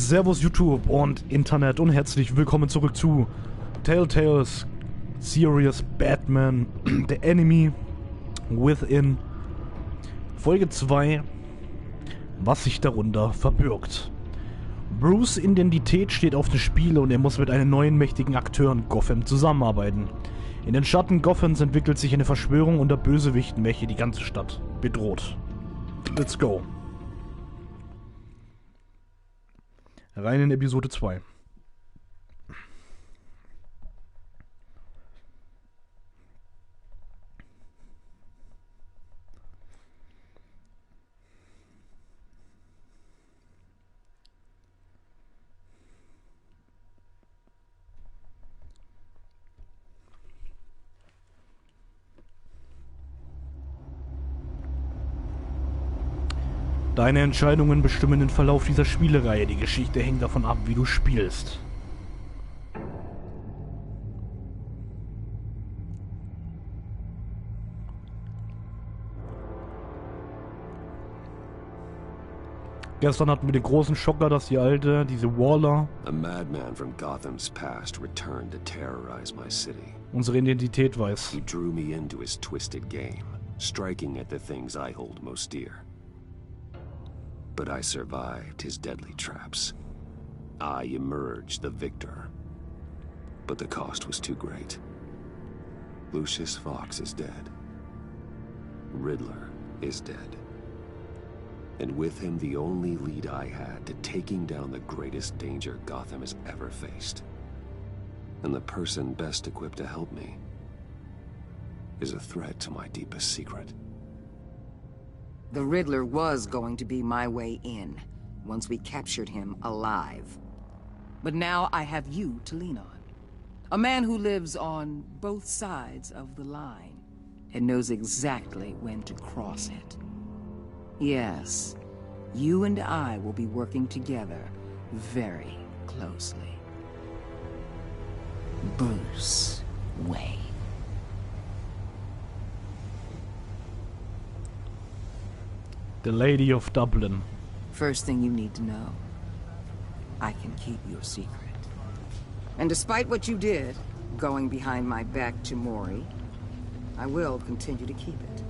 Servus YouTube und Internet und herzlich willkommen zurück zu Telltale's Serious Batman, The Enemy Within, Folge 2, was sich darunter verbirgt. Bruce' Identität steht auf dem Spiel und er muss mit einem neuen mächtigen Akteur in Gotham zusammenarbeiten. In den Schatten Gothams entwickelt sich eine Verschwörung unter Bösewichten, welche die ganze Stadt bedroht. Let's go. Rein in Episode 2. Deine Entscheidungen bestimmen den Verlauf dieser Spielereihe. Die Geschichte hängt davon ab, wie du spielst. Gestern hatten wir den großen Schocker, dass diese Waller, A madman from Gotham's past returned to terrorize my city. unsere Identität weiß. He drew me into his twisted game, striking at the things I hold most dear. But I survived his deadly traps. I emerged the victor. But the cost was too great. Lucius Fox is dead. Riddler is dead. And with him the only lead I had to taking down the greatest danger Gotham has ever faced. And the person best equipped to help me is a threat to my deepest secret. The Riddler was going to be my way in, once we captured him alive. But now I have you to lean on. A man who lives on both sides of the line, and knows exactly when to cross it. Yes, you and I will be working together very closely. Bruce Wayne. The Lady of Dublin. First thing you need to know, I can keep your secret. And despite what you did, going behind my back to Maury, I will continue to keep it.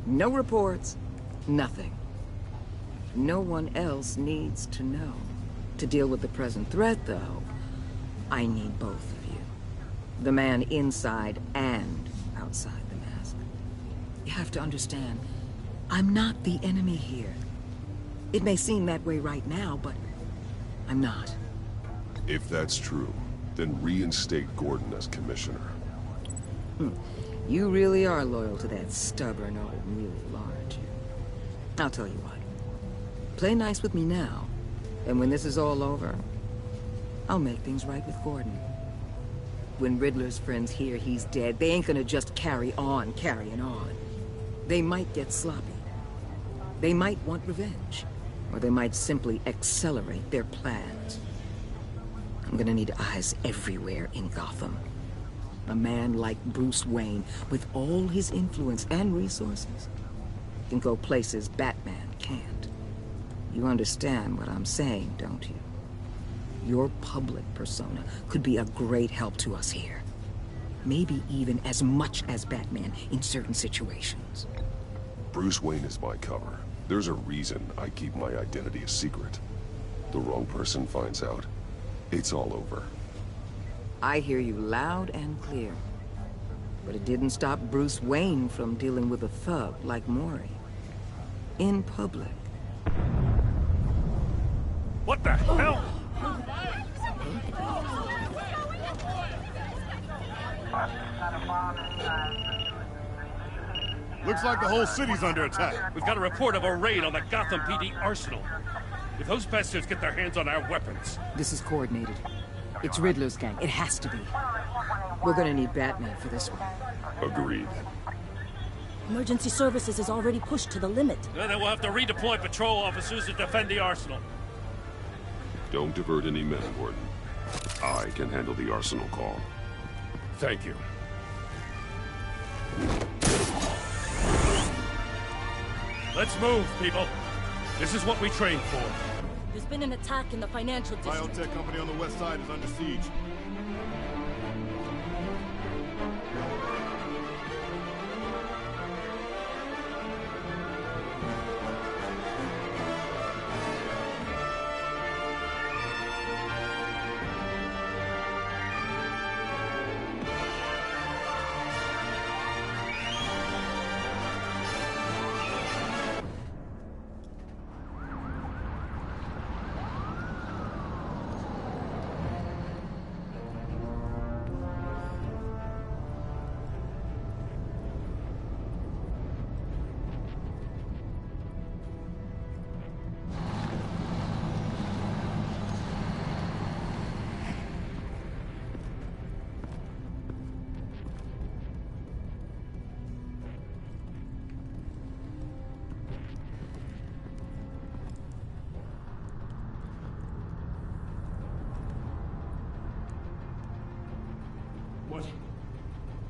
No reports, nothing. No one else needs to know. To deal with the present threat, though, I need both of you. The man inside and outside the mask. You have to understand, I'm not the enemy here. It may seem that way right now, but I'm not. If that's true, then reinstate Gordon as commissioner. You really are loyal to that stubborn old mule, aren't you? I'll tell you what. Play nice with me now, and when this is all over, I'll make things right with Gordon. When Riddler's friends hear he's dead, they ain't gonna just carry on carrying on. They might get sloppy. They might want revenge, or they might simply accelerate their plans. I'm gonna need eyes everywhere in Gotham. A man like Bruce Wayne, with all his influence and resources, can go places Batman can't. You understand what I'm saying, don't you? Your public persona could be a great help to us here. Maybe even as much as Batman in certain situations. Bruce Wayne is my cover. There's a reason I keep my identity a secret. The wrong person finds out, it's all over. I hear you loud and clear. But it didn't stop Bruce Wayne from dealing with a thug like Maury. In public. What the hell? Looks like the whole city's under attack. We've got a report of a raid on the Gotham PD arsenal. If those bastards get their hands on our weapons... This is coordinated. It's Riddler's gang. It has to be. We're gonna need Batman for this one. Agreed. Emergency services is already pushed to the limit. Then we'll have to redeploy patrol officers to defend the arsenal. Don't divert any men, Gordon. I can handle the arsenal call. Thank you. Let's move, people. This is what we trained for. There's been an attack in the financial district. Biotech company on the west side is under siege.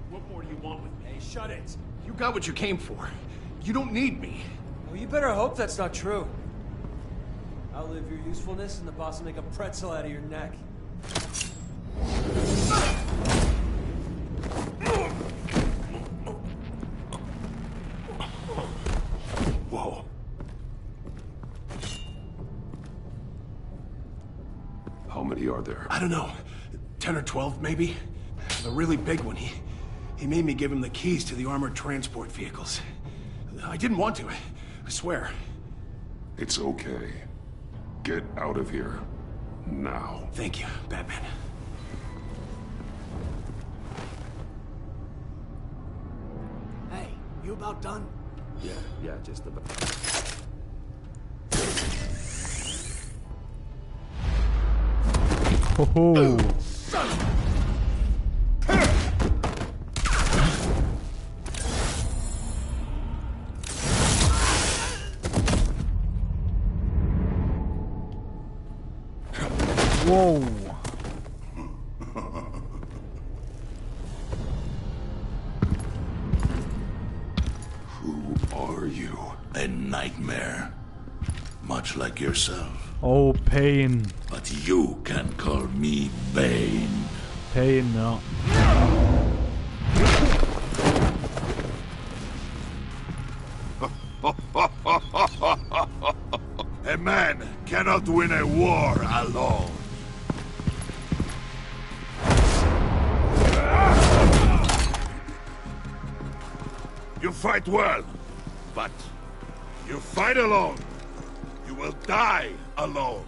What more do you want with me? Hey, shut it. You got what you came for. You don't need me. Well, you better hope that's not true. Outlive your usefulness and the boss will make a pretzel out of your neck. Whoa. How many are there? I don't know. 10 or 12, maybe? The really big one, he made me give him the keys to the armored transport vehicles. I didn't want to, I swear. It's okay. Get out of here. Now. Thank you, Batman. Hey, you about done? Yeah, just about. Ho ho. Son of a... Whoa. Who are you? A nightmare. Much like yourself. Oh, pain. But you can call me Bane. Pain, ja. A man cannot win a war alone. You fight well, but you fight alone. You will die alone.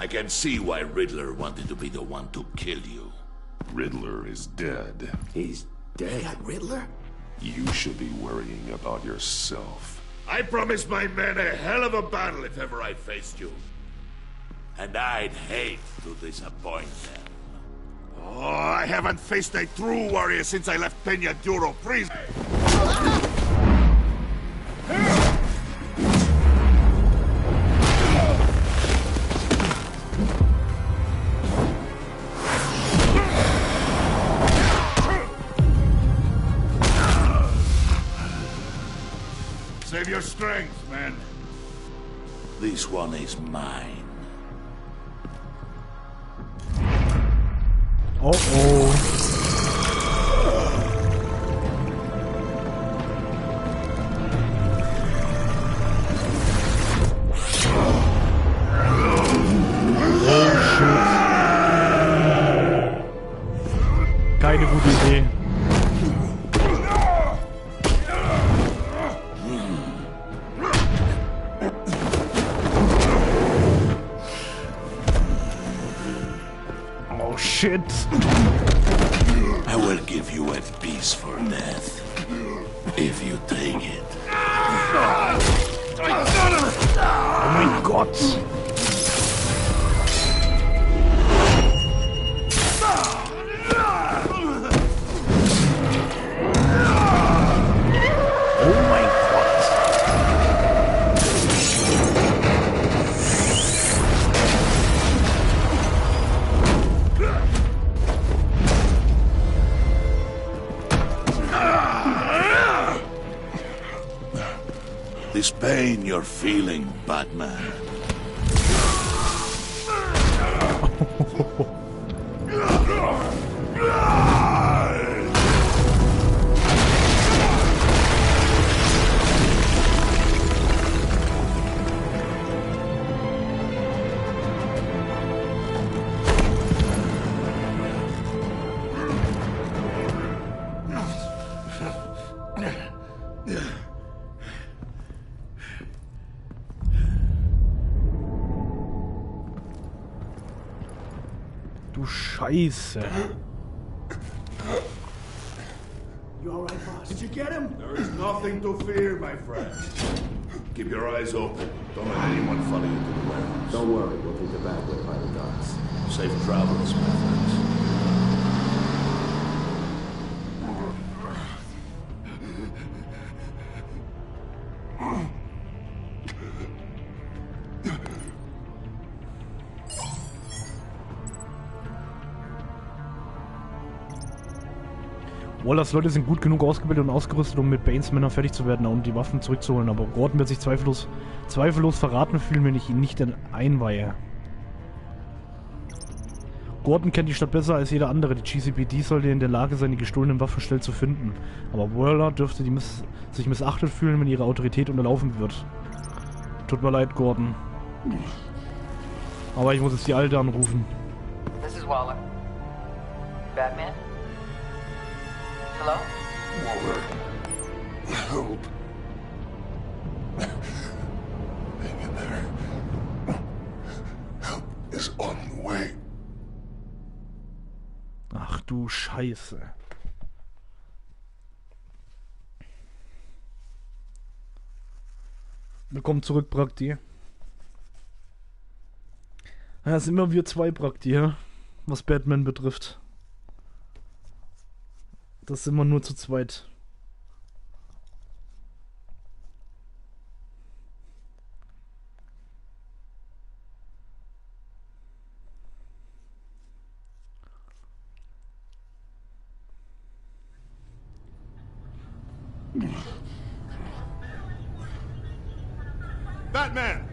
I can see why Riddler wanted to be the one to kill you. Riddler is dead. He's dead. That Riddler? You should be worrying about yourself. I promised my men a hell of a battle if ever I faced you. And I'd hate to disappoint them. Oh, I haven't faced a true warrior since I left Peña Duro prison. Save your strength, man. This one is mine. Uh-oh. Keine gute Idee. Oh shit. I will give you a piece for death. If you take it. Oh mein Gott. this pain you're feeling, Batman. Du Scheiße. You all right, boss? Did you get him? There is nothing to fear, my friend. Keep your eyes open. Don't let anyone follow you to the warehouse. Don't worry, we'll take the back way by the docks. Safe travels, my friends. Wallers Leute sind gut genug ausgebildet und ausgerüstet, um mit Banes Männern fertig zu werden und die Waffen zurückzuholen, aber Gordon wird sich zweifellos verraten fühlen, wenn ich ihn nicht einweihe. Gordon kennt die Stadt besser als jeder andere. Die GCPD sollte in der Lage sein, die gestohlenen Waffen schnell zu finden. Aber Waller dürfte sich missachtet fühlen, wenn ihre Autorität unterlaufen wird. Tut mir leid, Gordon. Aber ich muss jetzt die Alte anrufen. This is Waller. Batman? Hello? Waller. Help. Hang in there. Help is on the way. Ach du Scheiße. Willkommen zurück, Prakti. Ja, sind immer wir zwei Prakti, was Batman betrifft. Das sind wir nur zu zweit. Batman!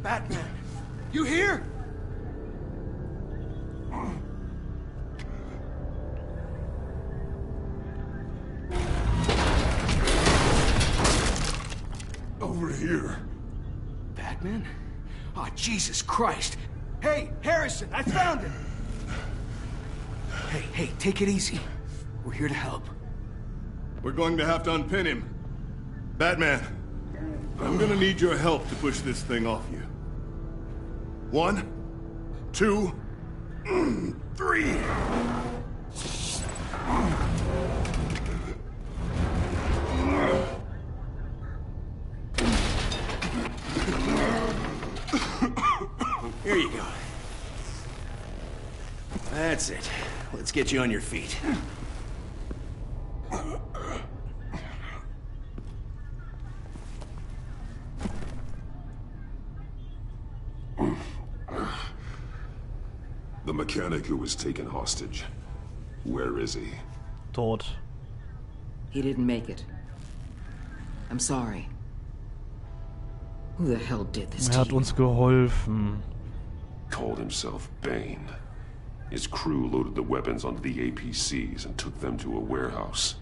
Batman! You here? Over here. Batman? Oh, Jesus Christ! Hey, Harrison, I found him! Hey, take it easy. We're here to help. We're going to have to unpin him. Batman, I'm gonna need your help to push this thing off you. 1, 2, 3. Here you go. That's it. Let's get you on your feet. The mechanic who was taken hostage. Where is he? Tot. He didn't make it. I'm sorry. Who the hell did this to Hat you? uns geholfen. Called himself Bane. His crew loaded the weapons onto the APCs and took them to a warehouse.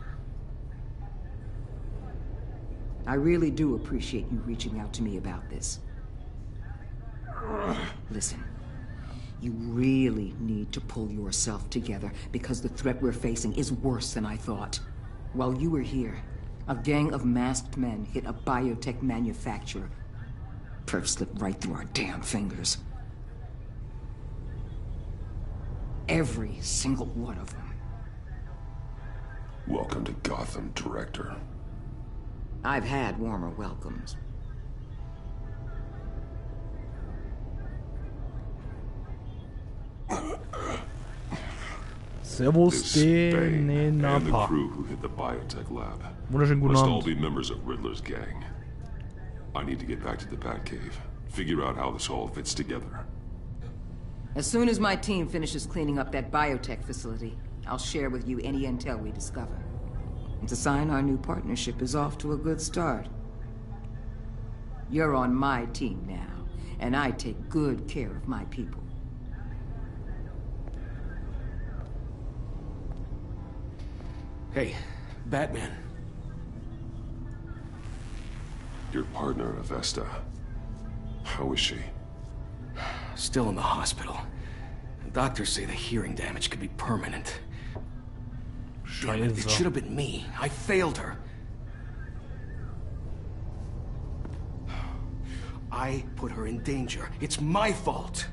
I really do appreciate you reaching out to me about this. Listen, you really need to pull yourself together because the threat we're facing is worse than I thought. While you were here, a gang of masked men hit a biotech manufacturer. Perf slipped right through our damn fingers. Every single one of them. Welcome to Gotham, Director. I've had warmer welcomes. Servus, This Bane and the Napa. crew who hit the biotech lab Wunderschönen guten must all Abend. be members of Riddler's gang. I need to get back to the Batcave, figure out how this all fits together. As soon as my team finishes cleaning up that biotech facility, I'll share with you any intel we discover. And to sign our new partnership is off to a good start. You're on my team now, and I take good care of my people. Hey, Batman. Your partner, Avesta. How is she? Still in the hospital. The doctors say the hearing damage could be permanent. Damn it, it should have been me. I failed her. I put her in danger. It's my fault.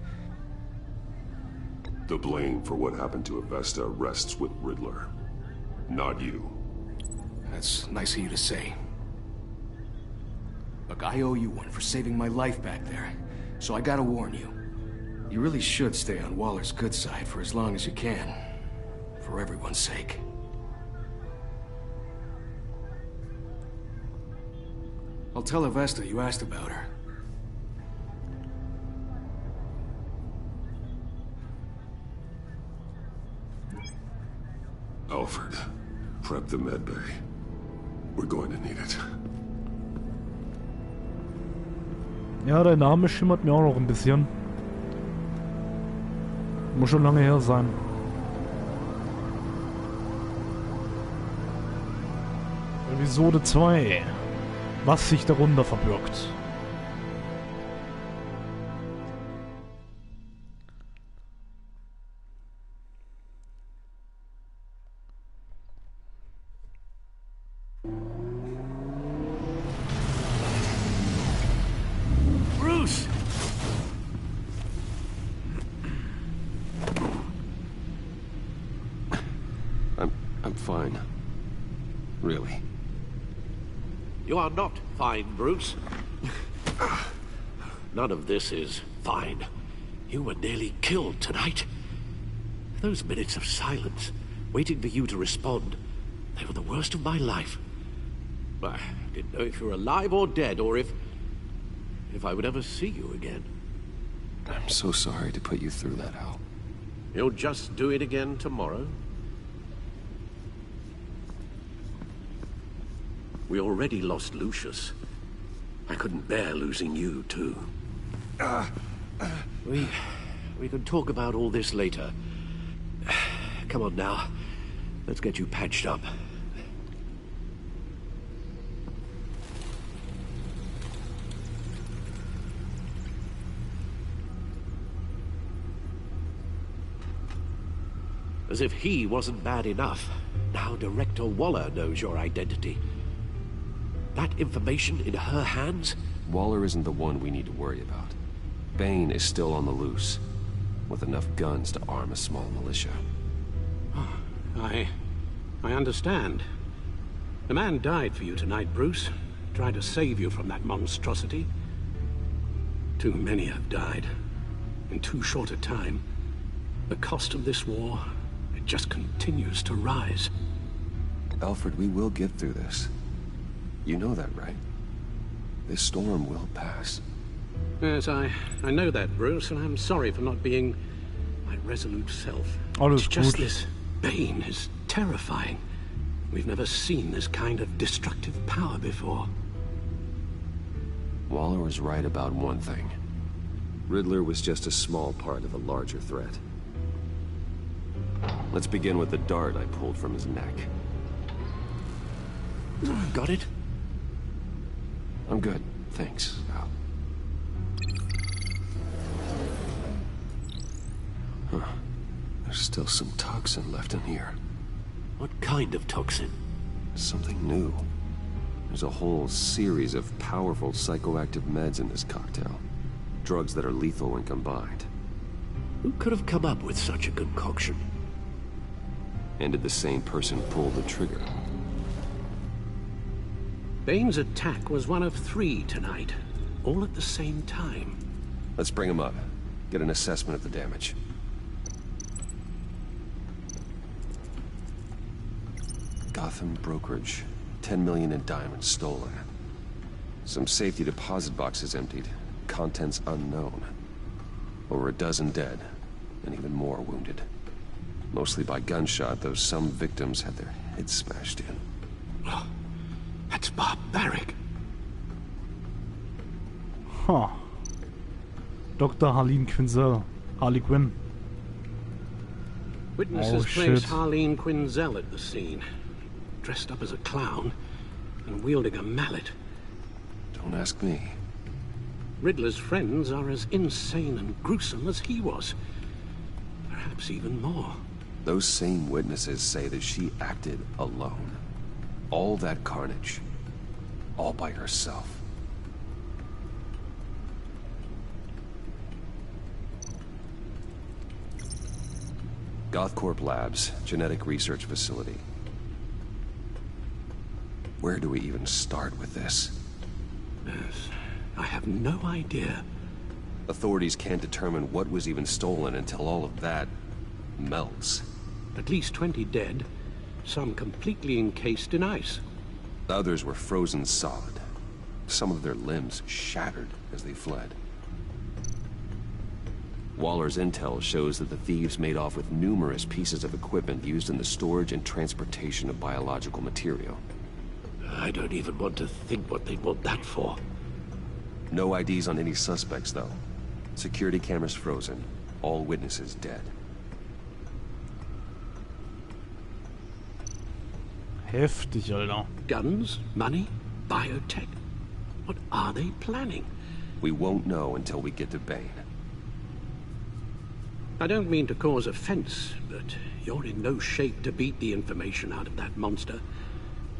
The blame for what happened to Avesta rests with Riddler, not you. That's nice of you to say. Look, I owe you one for saving my life back there, so I gotta warn you. You really should stay on Waller's good side for as long as you can. For everyone's sake. I'll tell Avesta you asked about her. Alfred, prep the med bay. We're going to need it. Ja, der Name schimmert mir auch noch ein bisschen. Muss schon lange her sein. Episode 2. Was sich darunter verbirgt. Bruce! I'm fine. Really. You are not fine, Bruce. None of this is fine. You were nearly killed tonight. Those minutes of silence, waiting for you to respond, they were the worst of my life. I didn't know if you were alive or dead, or if I would ever see you again. I'm so sorry to put you through that, Al. You'll just do it again tomorrow? We already lost Lucius. I couldn't bear losing you, too. We can talk about all this later. Come on now. Let's get you patched up. As if he wasn't bad enough, now Director Waller knows your identity. That information in her hands? Waller isn't the one we need to worry about. Bane is still on the loose, with enough guns to arm a small militia. I understand. The man died for you tonight, Bruce. Tried to save you from that monstrosity. Too many have died. In too short a time. The cost of this war, it just continues to rise. Alfred, we will get through this. You know that, right? This storm will pass. Yes, I know that, Bruce, and I'm sorry for not being my resolute self. Alles just gut. this Bane is terrifying. We've never seen this kind of destructive power before. Waller was right about one thing. Riddler was just a small part of a larger threat. Let's begin with the dart I pulled from his neck. Got it? I'm good, thanks, Al. Huh. There's still some toxin left in here. What kind of toxin? Something new. There's a whole series of powerful psychoactive meds in this cocktail. Drugs that are lethal when combined. Who could have come up with such a concoction? And did the same person pull the trigger? Bane's attack was one of 3 tonight, all at the same time. Let's bring him up. Get an assessment of the damage. Gotham brokerage. 10 million in diamonds stolen. Some safety deposit boxes emptied. Contents unknown. Over a dozen dead, and even more wounded. Mostly by gunshot, though some victims had their heads smashed in. Oh, that's barbaric. Huh. Dr. Harleen Quinzel. Harley Quinn. Witnesses place Harleen Quinzel at the scene, dressed up as a clown and wielding a mallet. Don't ask me. Riddler's friends are as insane and gruesome as he was. Perhaps even more. Those same witnesses say that she acted alone. All that carnage. All by herself. Gothcorp Labs, genetic research facility. Where do we even start with this? Yes, I have no idea. Authorities can't determine what was even stolen until all of that melts. At least 20 dead, some completely encased in ice. Others were frozen solid. Some of their limbs shattered as they fled. Waller's intel shows that the thieves made off with numerous pieces of equipment used in the storage and transportation of biological material. I don't even want to think what they'd want that for. No IDs on any suspects, though. Security cameras frozen. All witnesses dead. Heftig, Alter. Guns? Money? Biotech? What are they planning? We won't know until we get to Bane. I don't mean to cause offense, but you're in no shape to beat the information out of that monster.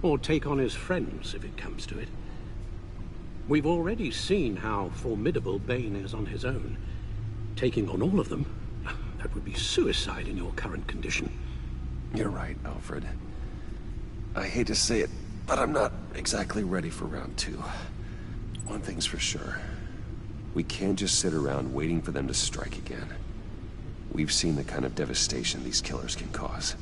Or take on his friends, if it comes to it. We've already seen how formidable Bane is on his own. Taking on all of them, that would be suicide in your current condition. You're right, Alfred. I hate to say it, but I'm not exactly ready for round 2. One thing's for sure. We can't just sit around waiting for them to strike again. We've seen the kind of devastation these killers can cause.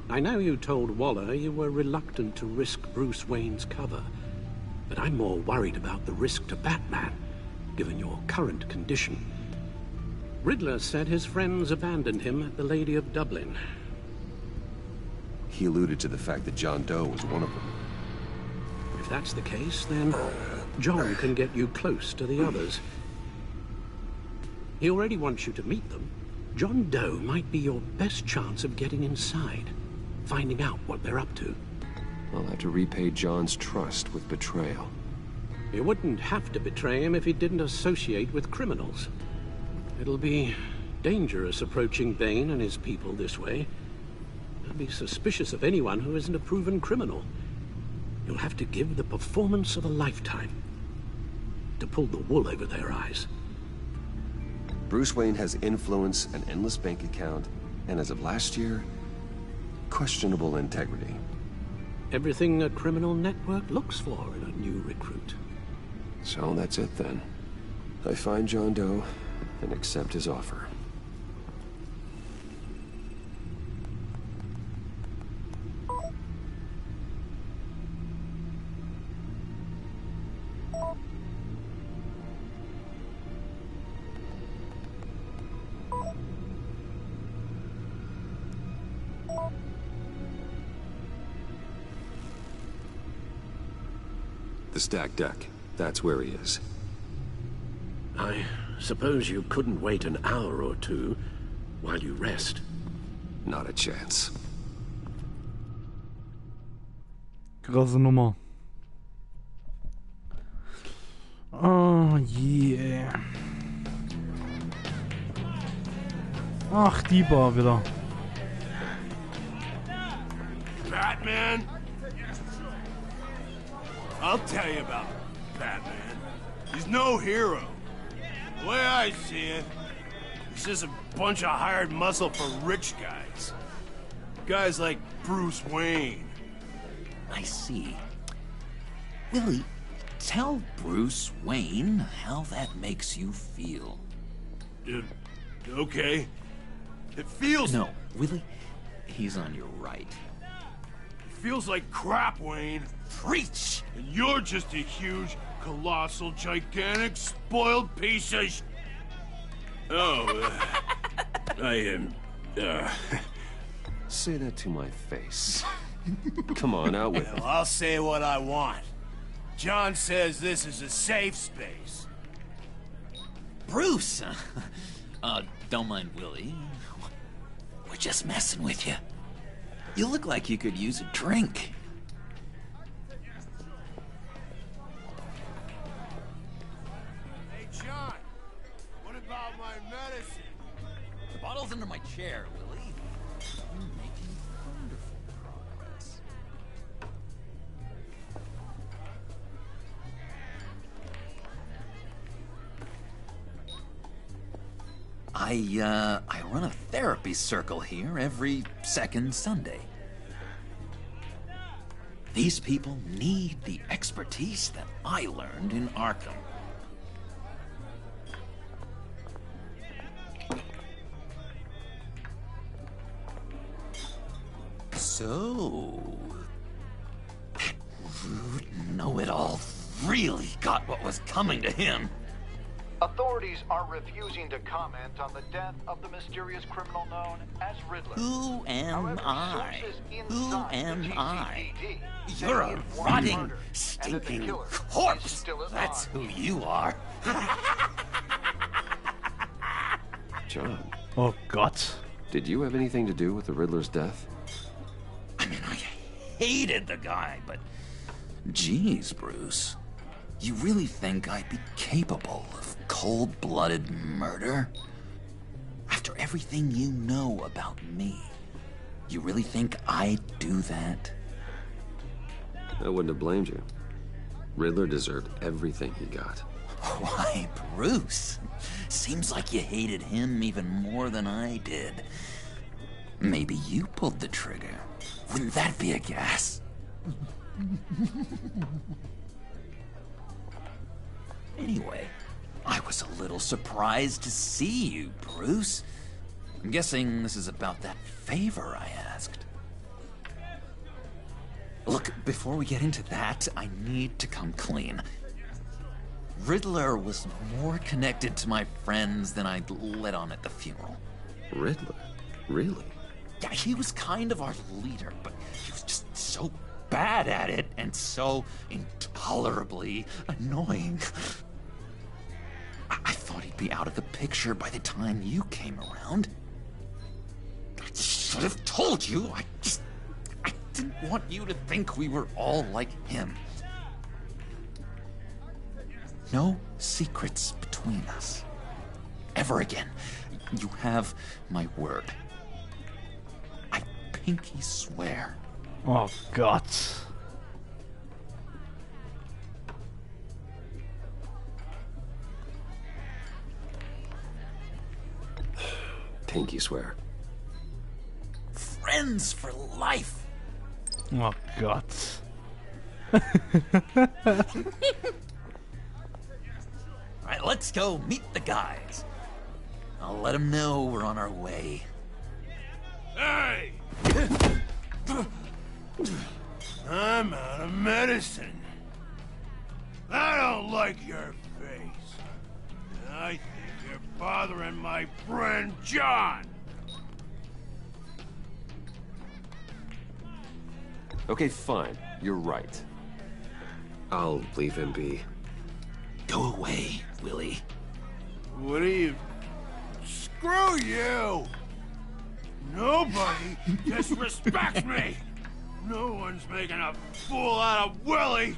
I know you told Waller you were reluctant to risk Bruce Wayne's cover, but I'm more worried about the risk to Batman, given your current condition. Riddler said his friends abandoned him at the Lady of Dublin. He alluded to the fact that John Doe was one of them. If that's the case, then John can get you close to the others. He already wants you to meet them. John Doe might be your best chance of getting inside, finding out what they're up to. I'll have to repay John's trust with betrayal. You wouldn't have to betray him if he didn't associate with criminals. It'll be dangerous approaching Bane and his people this way. I'd be suspicious of anyone who isn't a proven criminal. You'll have to give the performance of a lifetime to pull the wool over their eyes. Bruce Wayne has influence, an endless bank account, and as of last year, questionable integrity. Everything a criminal network looks for in a new recruit. So that's it then. I find John Doe and accept his offer. The stacked deck. That's where he is. I suppose you couldn't wait an hour or two while you rest. Not a chance. Krasse Nummer. Oh yeah. Ach, die Bar wieder. Batman? I'll tell you about Batman. He's no hero. The way I see it, he's just a bunch of hired muscle for rich guys. Guys like Bruce Wayne. I see. Willie, tell Bruce Wayne how that makes you feel. Okay. It feels... No, Willie, he's on your right. It feels like crap, Wayne. Preach! And you're just a huge, colossal, gigantic, spoiled piece of Say that to my face. Come on, out with it. Well, I'll say what I want. John says this is a safe space. Bruce! Don't mind Willie. We're just messing with you. You look like you could use a drink. Hey, John. What about my medicine? The bottle's under my chair, Willie. You're making wonderful progress. I run a therapy circle here every second Sunday. These people need the expertise that I learned in Arkham. So, that rude know-it-all really got what was coming to him. Authorities are refusing to comment on the death of the mysterious criminal known as Riddler. Who am I? Who am I? TCPD You're a rotting, murder, stinking killer corpse. is still alive. That's who you are. John. Oh, God. Did you have anything to do with the Riddler's death? I mean, I hated the guy, but... Geez, Bruce. You really think I'd be capable of cold-blooded murder? After everything you know about me, you really think I'd do that? I wouldn't have blamed you. Riddler deserved everything he got. Why, Bruce? Seems like you hated him even more than I did. Maybe you pulled the trigger. Wouldn't that be a gas? Anyway, I was a little surprised to see you, Bruce. I'm guessing this is about that favor I asked. Look, before we get into that, I need to come clean. Riddler was more connected to my friends than I'd let on at the funeral. Riddler? Really? Yeah, he was kind of our leader, but he was just so bad at it and so intolerably annoying. I thought he'd be out of the picture by the time you came around. I should have told you. I didn't want you to think we were all like him. No secrets between us. Ever again. You have my word. I pinky swear. Oh, God. Pinky swear. Friends for life. Oh, God. Alright, let's go meet the guys. I'll let them know we're on our way. Hey! I'm out of medicine. I don't like your face. I think you're bothering my friend John. Okay, fine. You're right. I'll leave him be. Go away, Willie. What are you... Screw you! Nobody disrespects me! No one's making a fool out of Willie!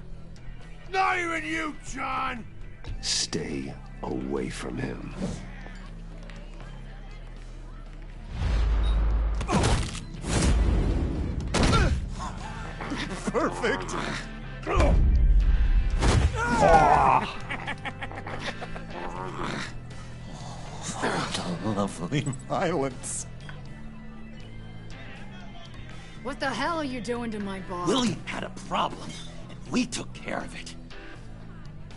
Not even you, John! Stay away from him. Perfect! Oh, lovely violence. What the hell are you doing to my boss? Willie had a problem, and we took care of it.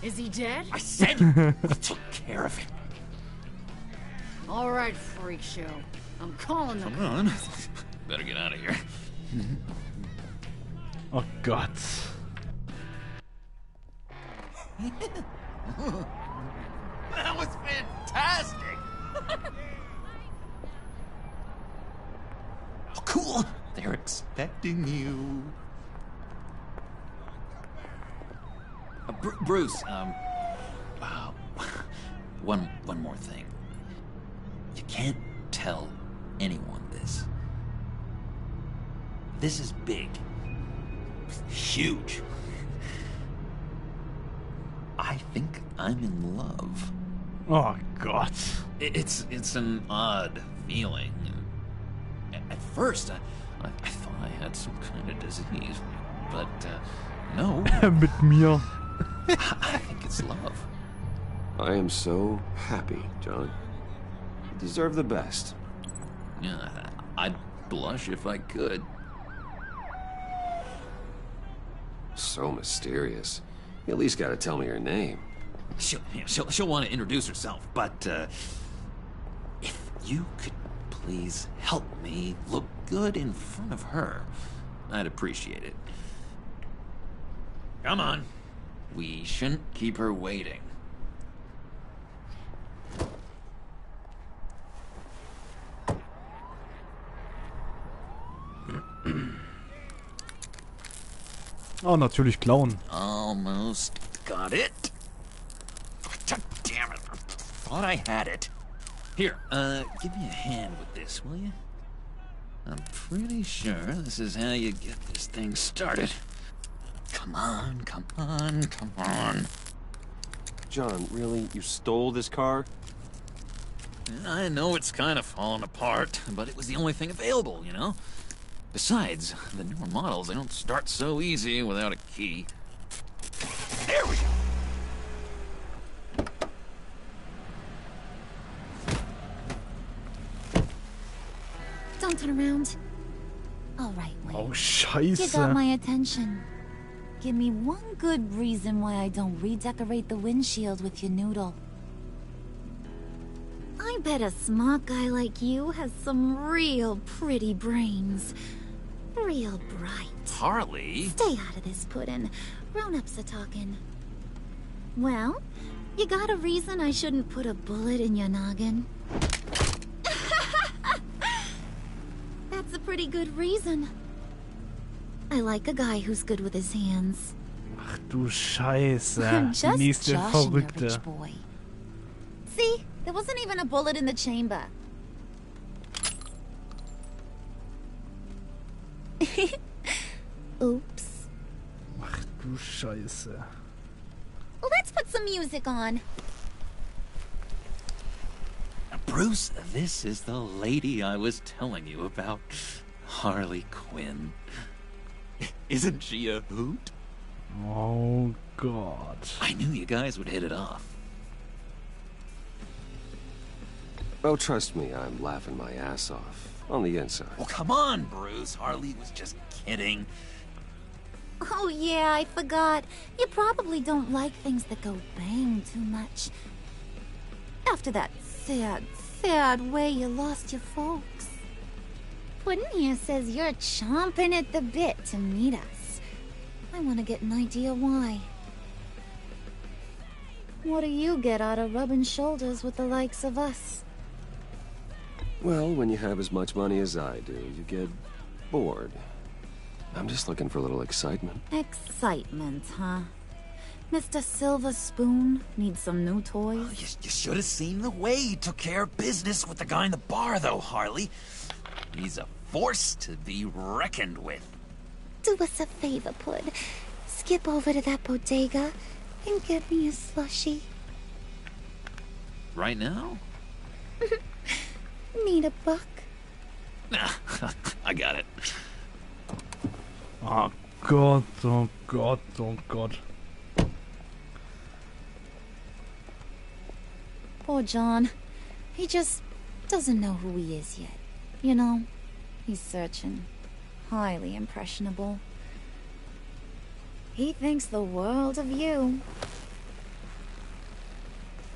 Is he dead? I said we took care of it. All right, freak show. I'm calling them. Come on. Better get out of here. Oh, God. That was fantastic! Oh, cool. fool! They're expecting you. Bruce, one more thing. You can't tell anyone this. This is big. Huge. I think I'm in love. Oh, God. It's an odd feeling. At first, I thought I had some kind of disease, but no. Mit mir. I think it's love. I am so happy, John. You deserve the best. Yeah, I'd blush if I could. So mysterious. You at least gotta tell me her name. She'll want to introduce herself, but if you could please help me look good in front of her, I'd appreciate it. Come on. We shouldn't keep her waiting. Oh, natürlich klauen. Almost got it. Damn it. Thought I had it. Here, give me a hand with this, will you? I'm pretty sure this is how you get this thing started. Come on, come on, come on. John, really? You stole this car? I know it's kind of falling apart, but it was the only thing available, you know? Besides, the newer models, they don't start so easy without a key. There we go! Don't turn around. All right, Wayne. Oh, scheiße. You got my attention. Give me one good reason why I don't redecorate the windshield with your noodle. I bet a smart guy like you has some real pretty brains. Real bright. Harley? Stay out of this, Puddin'. Grown-ups are talking. Well, you got a reason I shouldn't put a bullet in your noggin? That's a pretty good reason. I like a guy who's good with his hands. Ach du Scheiße. I'm just Nächste joshing your Verrückte. rich boy. See? There wasn't even a bullet in the chamber. Oops. Ach du Scheiße. Let's put some music on. Bruce, this is the lady I was telling you about. Harley Quinn. Isn't she a hoot? Oh, God. I knew you guys would hit it off. Oh, trust me, I'm laughing my ass off. On the inside. Oh, come on, Bruce. Harley was just kidding. Oh yeah, I forgot. You probably don't like things that go bang too much. After that sad way you lost your folks. Puddin' here says you're chomping at the bit to meet us. I want to get an idea why. What do you get out of rubbing shoulders with the likes of us? Well, when you have as much money as I do, you get bored. I'm just looking for a little excitement. Excitement, huh? Mr. Silver Spoon needs some new toys? Oh, you should have seen the way he took care of business with the guy in the bar, though, Harley. He's a force to be reckoned with. Do us a favor, Pud. Skip over to that bodega and get me a slushie. Right now? Need a buck? Nah, I got it. Oh Gott, oh Gott, oh Gott. Poor John. He just doesn't know who he is yet. You know, he's searching. Highly impressionable. He thinks the world of you.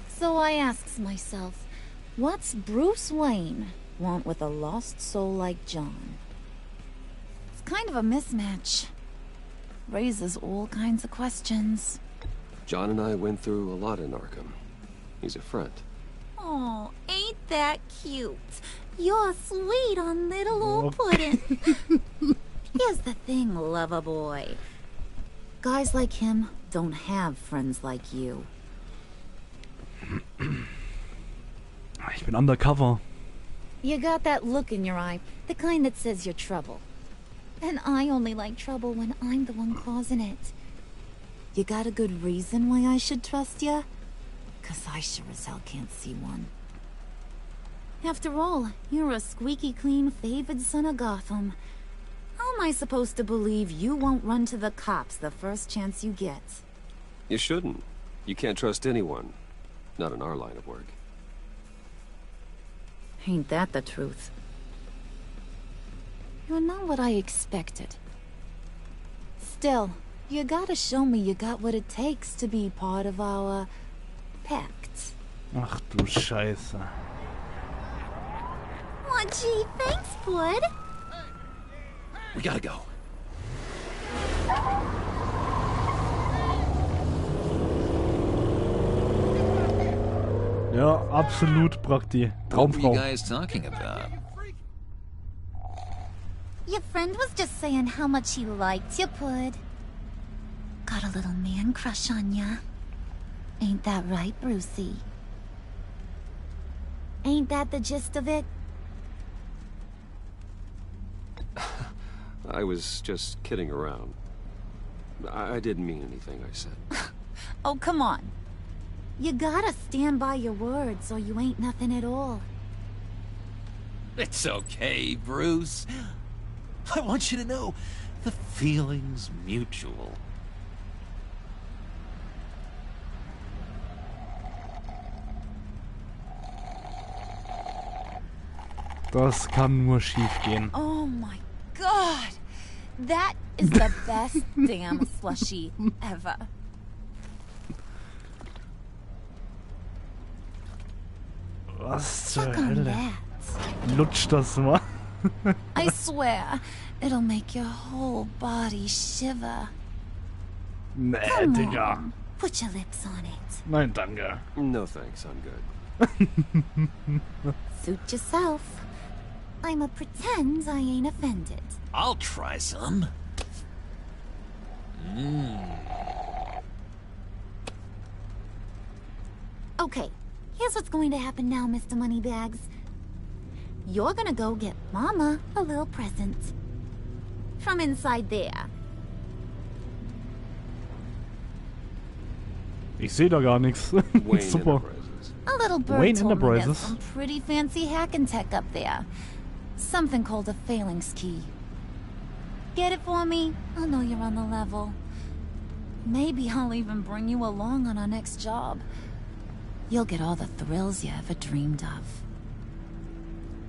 So I asks myself, what's Bruce Wayne want with a lost soul like John? It's kind of a mismatch. Raises all kinds of questions. John and I went through a lot in Arkham. He's a friend. Oh, ain't that cute? You're sweet on little old puddin'. Here's the thing, lover boy. Guys like him don't have friends like you. Ich bin undercover. You got that look in your eye, the kind that says you're trouble. And I only like trouble when I'm the one causing it. You got a good reason why I should trust you? 'Cause I sure as hell can't see one. After all, you're a squeaky clean favored son of Gotham. How am I supposed to believe you won't run to the cops the first chance you get? You shouldn't. You can't trust anyone. Not in our line of work. Ain't that the truth? You're not what I expected. Still, you gotta show me you got what it takes to be part of our pact. Ach du Scheiße. Oh, gee, thanks, bud. We gotta go. Ja, absolut Prakti. What were you Traumfrau. guys talking about? Your friend was just saying how much he liked you, Pud. Got a little man crush on ya. Ain't that right, Brucey? Ain't that the gist of it? I was just kidding around. I didn't mean anything I said. Oh, come on. You gotta stand by your words or you ain't nothing at all. It's okay, Bruce. I want you to know the feeling's mutual. Das kann nur schief gehen. Oh my god! That is the best damn slushie ever. Was zur Suck on Hölle? that. Lutsch das mal. I swear, it'll make your whole body shiver. Nee, Come Digga. on, put your lips on it. Nein, danke. No thanks, I'm good. Suit yourself. I'ma pretend I ain't offended. I'll try some. Okay, here's what's going to happen now, Mr. Moneybags. You're gonna go get Mama a little present. From inside there. Ich sehe da gar nichts. Super. A little bird Wayne told me there's Enterprises. some pretty fancy hacking tech up there. Something called a phalanx key. Get it for me? I'll know you're on the level. Maybe I'll even bring you along on our next job. You'll get all the thrills you ever dreamed of.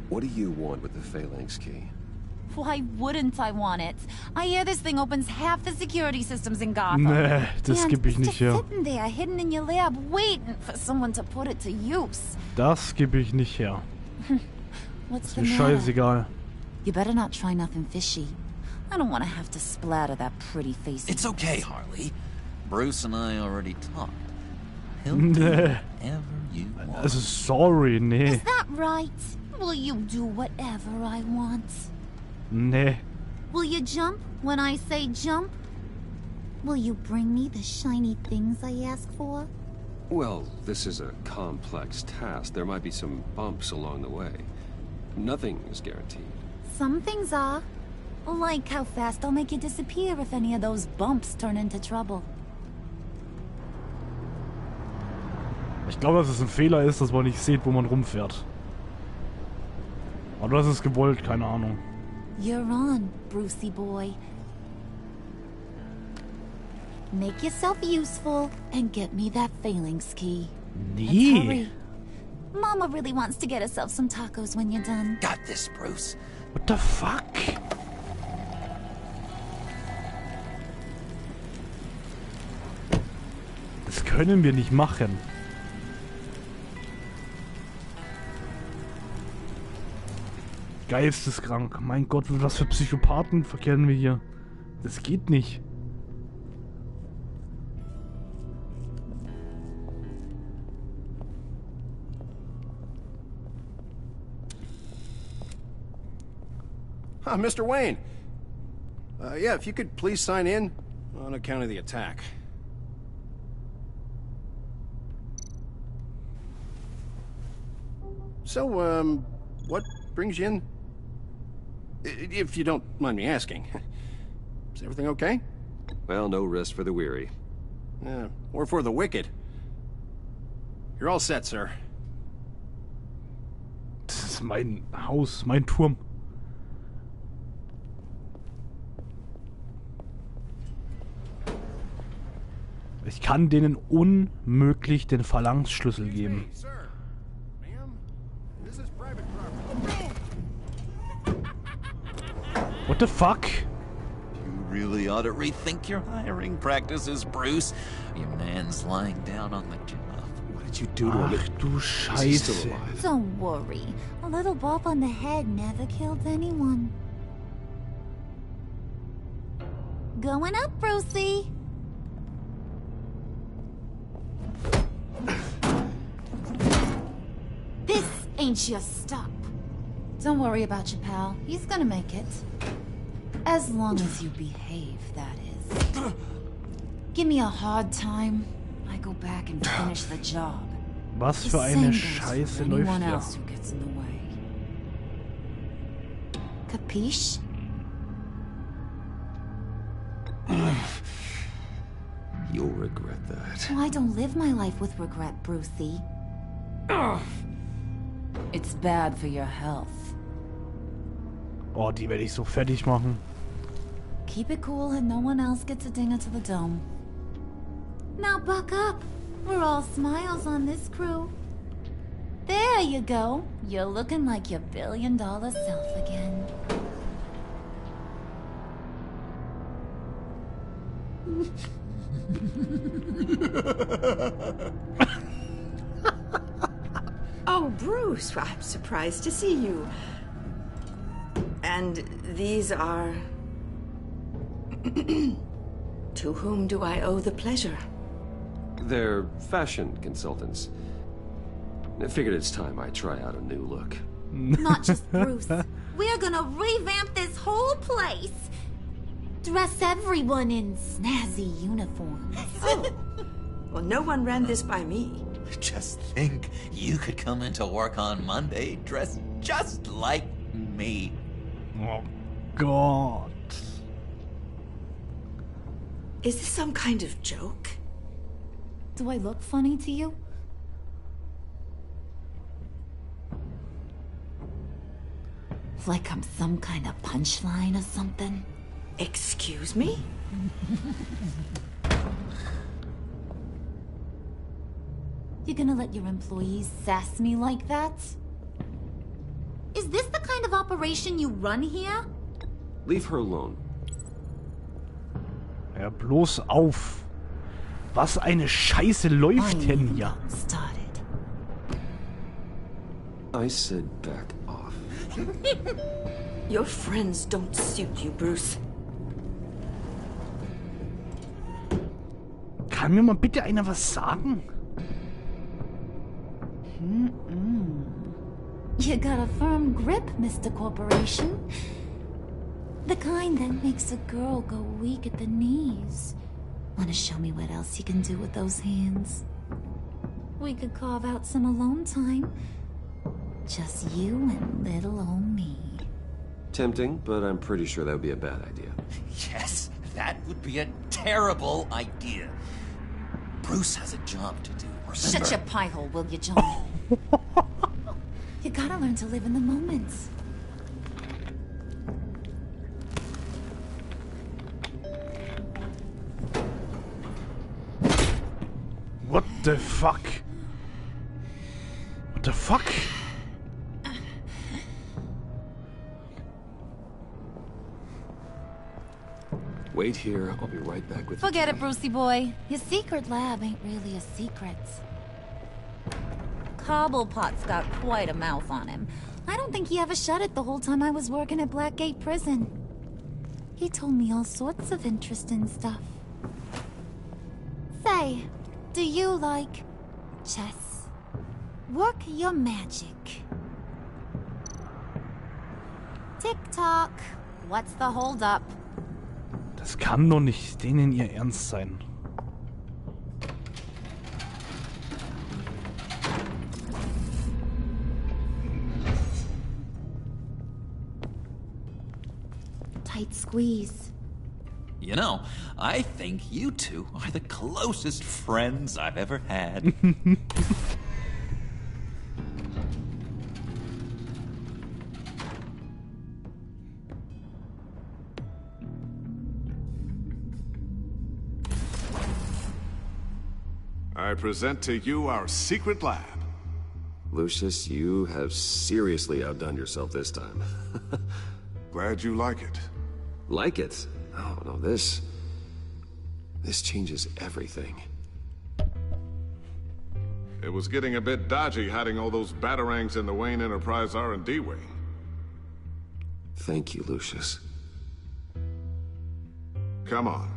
What do you want with the phalanx key? Why wouldn't I want it? I hear this thing opens half the security systems in Gotham. Nee, das And gebe ich it's nicht just her. sitting there, hidden in your lab, waiting for someone to put it to use. Das gebe ich nicht her. What's Ist the mir matter? scheißegal. You better not try nothing fishy. I don't want to have to splatter that pretty face. It's okay, Harley. Bruce and I already talked. He'll do Nee. whatever you want. Also, sorry, nee. Is that right? Will you do whatever I want? Nee. Will you jump when I say jump? Will you bring me the shiny things I ask for? Well, this is a complex task. There might be some bumps along the way. Nothing is guaranteed. Some things are. Like how fast I'll make you disappear if any of those bumps turn into trouble. Ich glaube, dass es ein Fehler ist, dass man nicht sieht, wo man rumfährt. Aber das ist gewollt, keine Ahnung. You're on, Brucey boy. Make yourself useful and get me that phalanx key. And Nee. hurry. Mama really wants to get herself some tacos when you're done. Got this, Bruce. What the fuck? Das können wir nicht machen. Geisteskrank. Mein Gott, was für Psychopathen verkehren wir hier? Das geht nicht. Mr. Wayne. Yeah, if you could please sign in on account of the attack. So, what brings you in? If you don't mind me asking. Is everything okay? Well, no rest for the weary. Yeah, or for the wicked. You're all set, sir. Das ist mein Haus, mein Turm. Ich kann denen unmöglich den Phalanx-Schlüssel geben. What the fuck? You really ought to rethink your hiring practices, Bruce. Your man's lying down on the job. What did you do to him? Ach du Scheiße. Don't worry. A little bump on the head never killed anyone. Going up, Brucey. This ain't your stop. Don't worry about your pal. He's gonna make it. As long as you behave, that is. Give me a hard time, I go back and finish the job. Was für eine Scheiße läuft Anyone hier? else who gets in the way. Capiche? You'll regret that. Oh, I don't live my life with regret, Brucey. It's bad for your health. Oh, die werde ich so fertig machen. Keep it cool and no one else gets a dinger to the dome. Now buck up. We're all smiles on this crew. There you go. You're looking like your billion-dollar self again. Oh, Bruce, I'm surprised to see you. And these are... To whom do I owe the pleasure? They're fashion consultants. I figured it's time I try out a new look. Not just Bruce. We're gonna revamp this whole place. Dress everyone in snazzy uniforms. Oh. Well, no one ran this by me. Just think, you could come into work on Monday dressed just like me. Oh, God. Is this some kind of joke? Do I look funny to you? Like I'm some kind of punchline or something? Excuse me? You're gonna let your employees sass me like that? Is this the kind of operation you run here? Leave her alone. Ja, bloß auf. Was eine Scheiße läuft denn hier? Started. I said back off. Your friends don't suit you, Bruce. Kann mir mal bitte einer was sagen? You got a firm grip, Mr. Corporation. The kind that makes a girl go weak at the knees. Wanna show me what else you can do with those hands? We could carve out some alone time. Just you and little old me. Tempting, but I'm pretty sure that would be a bad idea. Yes, that would be a terrible idea. Bruce has a job to do, remember? Shut your pie hole, will you, John? You gotta learn to live in the moment. What the fuck? What the fuck? Wait here, I'll be right back with Forget it, Brucey boy. Your secret lab ain't really a secret. Cobblepot's got quite a mouth on him. I don't think he ever shut it the whole time I was working at Blackgate Prison. He told me all sorts of interesting stuff. Say, do you like chess? Work your magic. Tick-tock. What's the holdup? Das kann doch nicht denen ihr Ernst sein. Tight squeeze. You know, I think you two are the closest friends I've ever had. I present to you our secret lab. Lucius, you have seriously outdone yourself this time. Glad you like it. Like it? Oh, no, this changes everything. It was getting a bit dodgy hiding all those batarangs in the Wayne Enterprise R&D wing. Thank you, Lucius. Come on.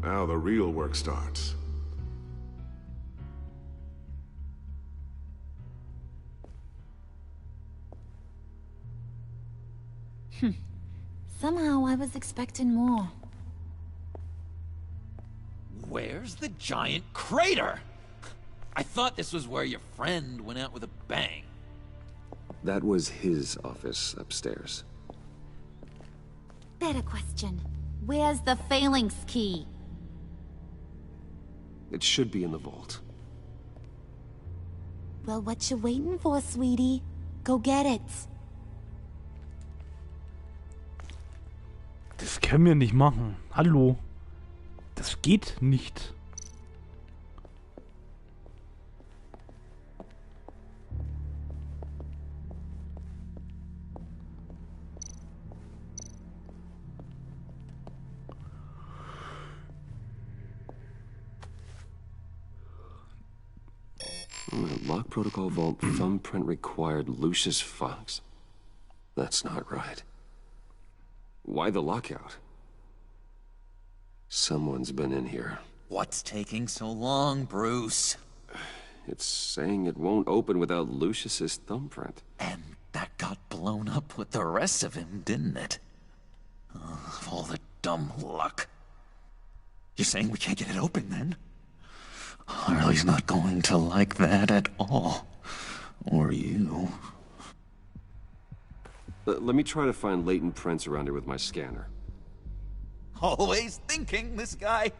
Now the real work starts. Somehow I was expecting more. Where's the giant crater? I thought this was where your friend went out with a bang. That was his office upstairs. Better question. Where's the phalanx key? It should be in the vault. Well, what you waiting for, sweetie? Go get it. Das können wir nicht machen. Hallo. Das geht nicht. Lock protocol vault thumbprint required Lucius Fox. That's not right. Why the lockout? Someone's been in here. What's taking so long, Bruce? It's saying it won't open without Lucius's thumbprint. And that got blown up with the rest of him, didn't it? Of all the dumb luck. You're saying we can't get it open, then? Harley's not going to like that at all. Or you. Let me try to find latent prints around here with my scanner. Always thinking, this guy.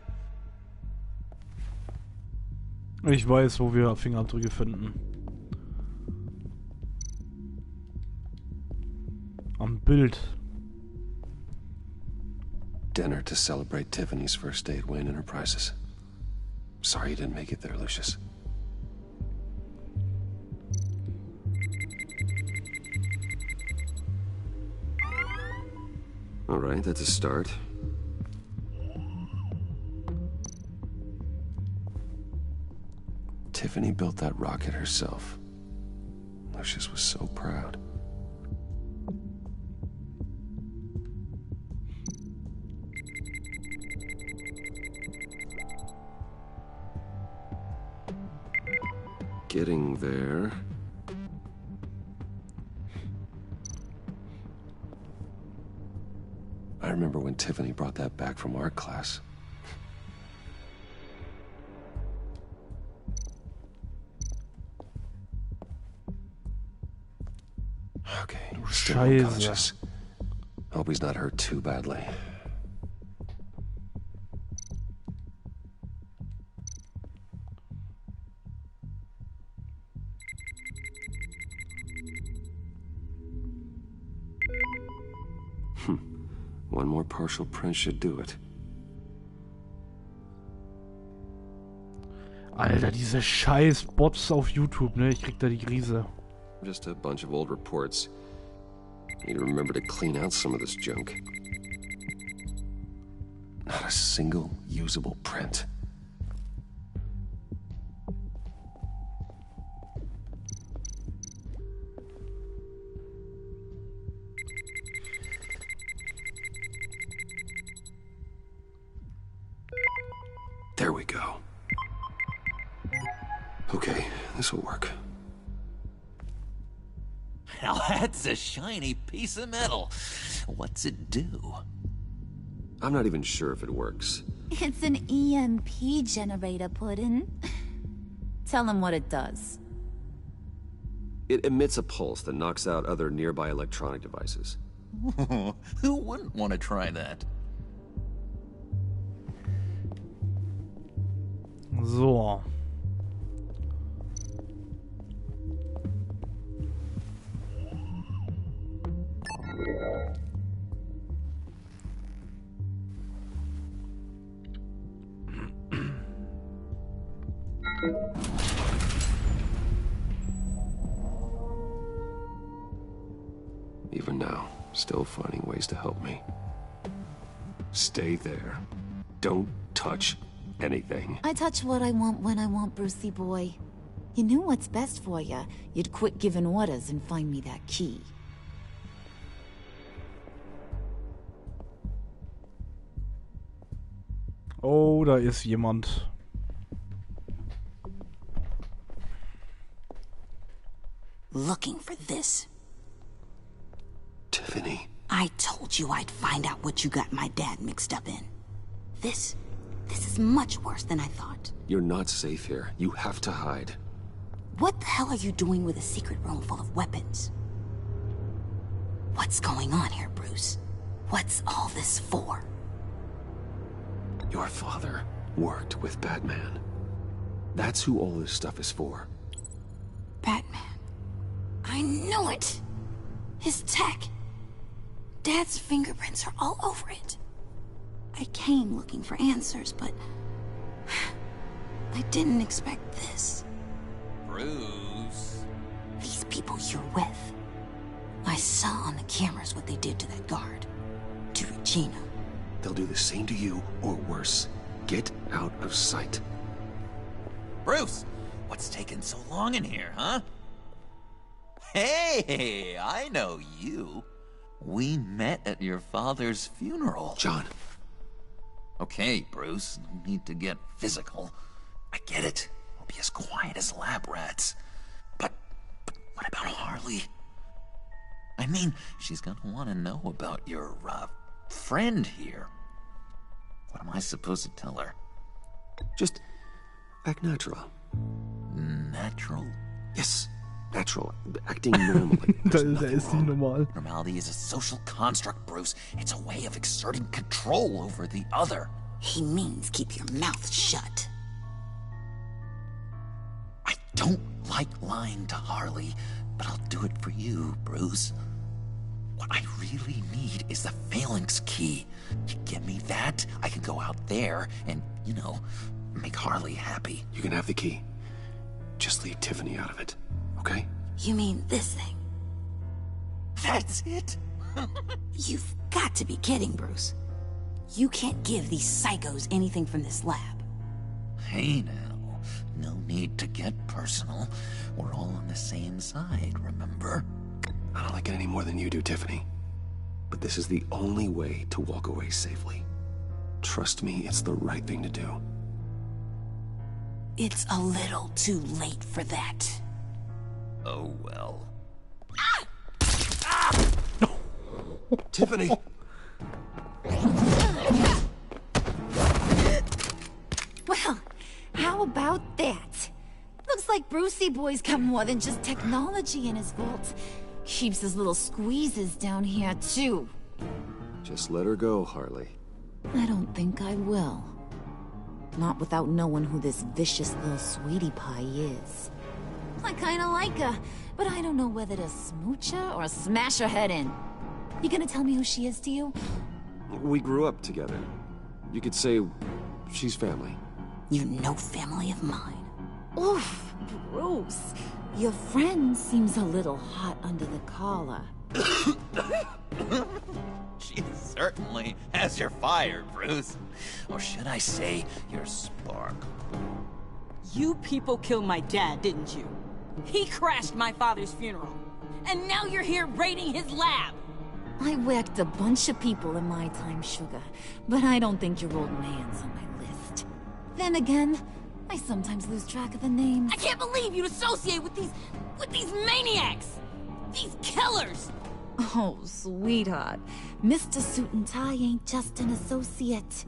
Ich weiß, wo wir Fingerabdrücke finden. Am Bild. Dinner to celebrate Tiffany's first day at Wayne Enterprises. Sorry you didn't make it there, Lucius. All right, that's a start. Tiffany built that rocket herself. Lucius was so proud. Getting there. I remember when Tiffany brought that back from art class. Okay, still unconscious. Hope he's not hurt too badly. One more partial print should do it. Alter, diese scheiß Bots auf YouTube, ne? Ich krieg da die Krise. Just a bunch of old reports. Need to remember to clean out some of this junk. Not a single usable print. There we go. Okay, this will work. Now that's a shiny piece of metal. What's it do? I'm not even sure if it works. It's an EMP generator, Puddin'. Tell him what it does. It emits a pulse that knocks out other nearby electronic devices. Who wouldn't want to try that? So. Even now, still finding ways to help me. Stay there. Don't touch anything. I touch what I want when I want, Brucey boy. You knew what's best for you. You'd quit giving orders and find me that key. Oh, da ist jemand. Looking for this. Tiffany. I told you I'd find out what you got my dad mixed up in. This is much worse than I thought. You're not safe here. You have to hide. What the hell are you doing with a secret room full of weapons? What's going on here, Bruce? What's all this for? Your father worked with Batman. That's who all this stuff is for. Batman. I knew it! His tech. Dad's fingerprints are all over it. I came looking for answers, but I didn't expect this. Bruce. These people you're with. I saw on the cameras what they did to that guard. To Regina. They'll do the same to you, or worse. Get out of sight. Bruce, what's taking so long in here, huh? Hey, I know you. We met at your father's funeral. John. Okay, Bruce, no need to get physical. I get it. We'll be as quiet as lab rats. But what about Harley? I mean, she's gonna want to know about your, friend here. What am I supposed to tell her? Just act natural. Natural? Yes, natural. Acting normally. Da ist sie normal. Normality is a social construct, Bruce. It's a way of exerting control over the other. He means keep your mouth shut. I don't like lying to Harley, but I'll do it for you, Bruce. What I really need is the phalanx key. You give me that, I can go out there and, you know, make Harley happy. You can have the key. Just leave Tiffany out of it, okay? You mean this thing? That's it? You've got to be kidding, Bruce. You can't give these psychos anything from this lab. Hey now, no need to get personal. We're all on the same side, remember? I don't like it any more than you do, Tiffany. But this is the only way to walk away safely. Trust me, it's the right thing to do. It's a little too late for that. Oh well. Tiffany! Well, how about that? Looks like Brucey boy's got more than just technology in his vault. Keeps his little squeezes down here, too. Just let her go, Harley. I don't think I will. Not without knowing who this vicious little sweetie pie is. I kinda like her, but I don't know whether to smooch her or smash her head in. You gonna tell me who she is to you? We grew up together. You could say she's family. You're no family of mine. Oof, Bruce. Your friend seems a little hot under the collar. She certainly has your fire, Bruce. Or should I say, your spark. You people killed my dad, didn't you? He crashed my father's funeral. And now you're here raiding his lab! I whacked a bunch of people in my time, Sugar, but I don't think your old man's on my list. Then again, I sometimes lose track of the names. I can't believe you'd associate with these maniacs! These killers! Oh, sweetheart. Mr. Suit and Tie ain't just an associate.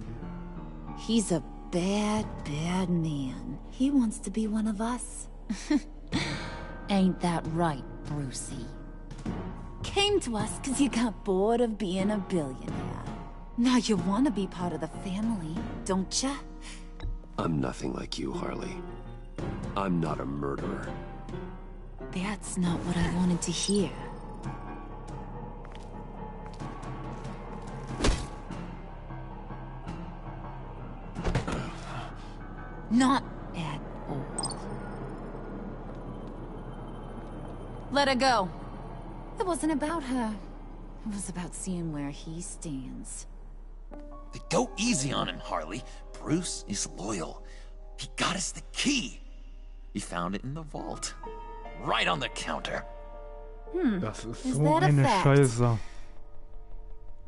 He's a bad, bad man. He wants to be one of us. Ain't that right, Brucey? Came to us because you got bored of being a billionaire. Now you want to be part of the family, don't ya? I'm nothing like you, Harley. I'm not a murderer. That's not what I wanted to hear. Not at all. Let her go. It wasn't about her. It was about seeing where he stands. Go easy on him, Harley. Bruce is loyal. He got us the key. He found it in the vault. Right on the counter. Das ist Is so that a eine fact? Scheiße.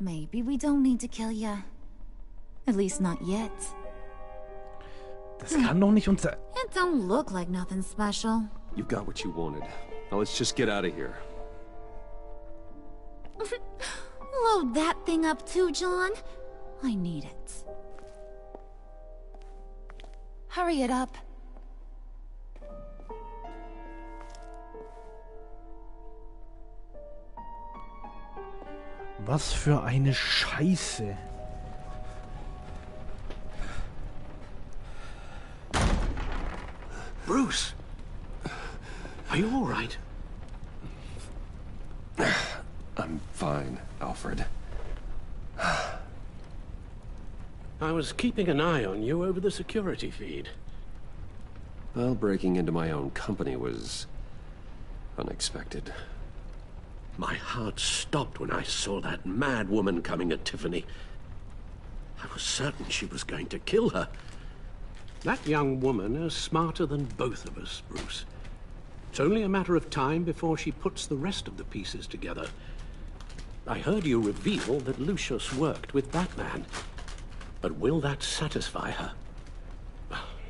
Maybe we don't need to kill ya. At least not yet. Das kann doch nicht unser... It don't look like nothing special. You got what you wanted. Now let's just get out of here. Load that thing up too, John. I need it. Hurry it up. Was für eine Scheiße. Bruce! Are you all right? I'm fine, Alfred. I was keeping an eye on you over the security feed. Well, breaking into my own company was unexpected. My heart stopped when I saw that mad woman coming at Tiffany. I was certain she was going to kill her. That young woman is smarter than both of us, Bruce. It's only a matter of time before she puts the rest of the pieces together. I heard you reveal that Lucius worked with Batman. But will that satisfy her?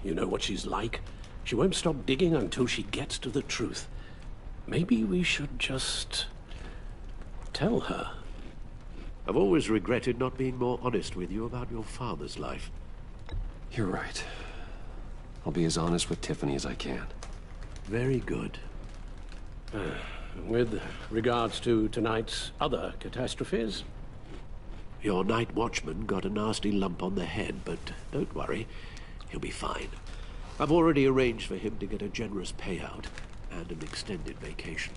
You know what she's like. She won't stop digging until she gets to the truth. Maybe we should just tell her. I've always regretted not being more honest with you about your father's life. You're right. I'll be as honest with Tiffany as I can. Very good. With regards to tonight's other catastrophes, your night watchman got a nasty lump on the head, but don't worry, he'll be fine. I've already arranged for him to get a generous payout and an extended vacation.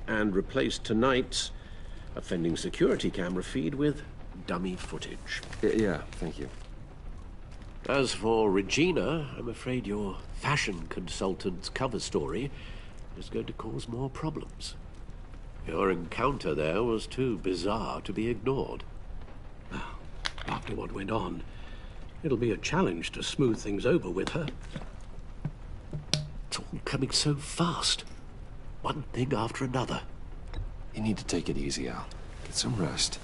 and replaced tonight's offending security camera feed with dummy footage. Yeah, thank you. As for Regina, I'm afraid your fashion consultant's cover story is going to cause more problems. Your encounter there was too bizarre to be ignored. After what went on, it'll be a challenge to smooth things over with her. It's all coming so fast. One thing after another. You need to take it easy, Al. Get some rest.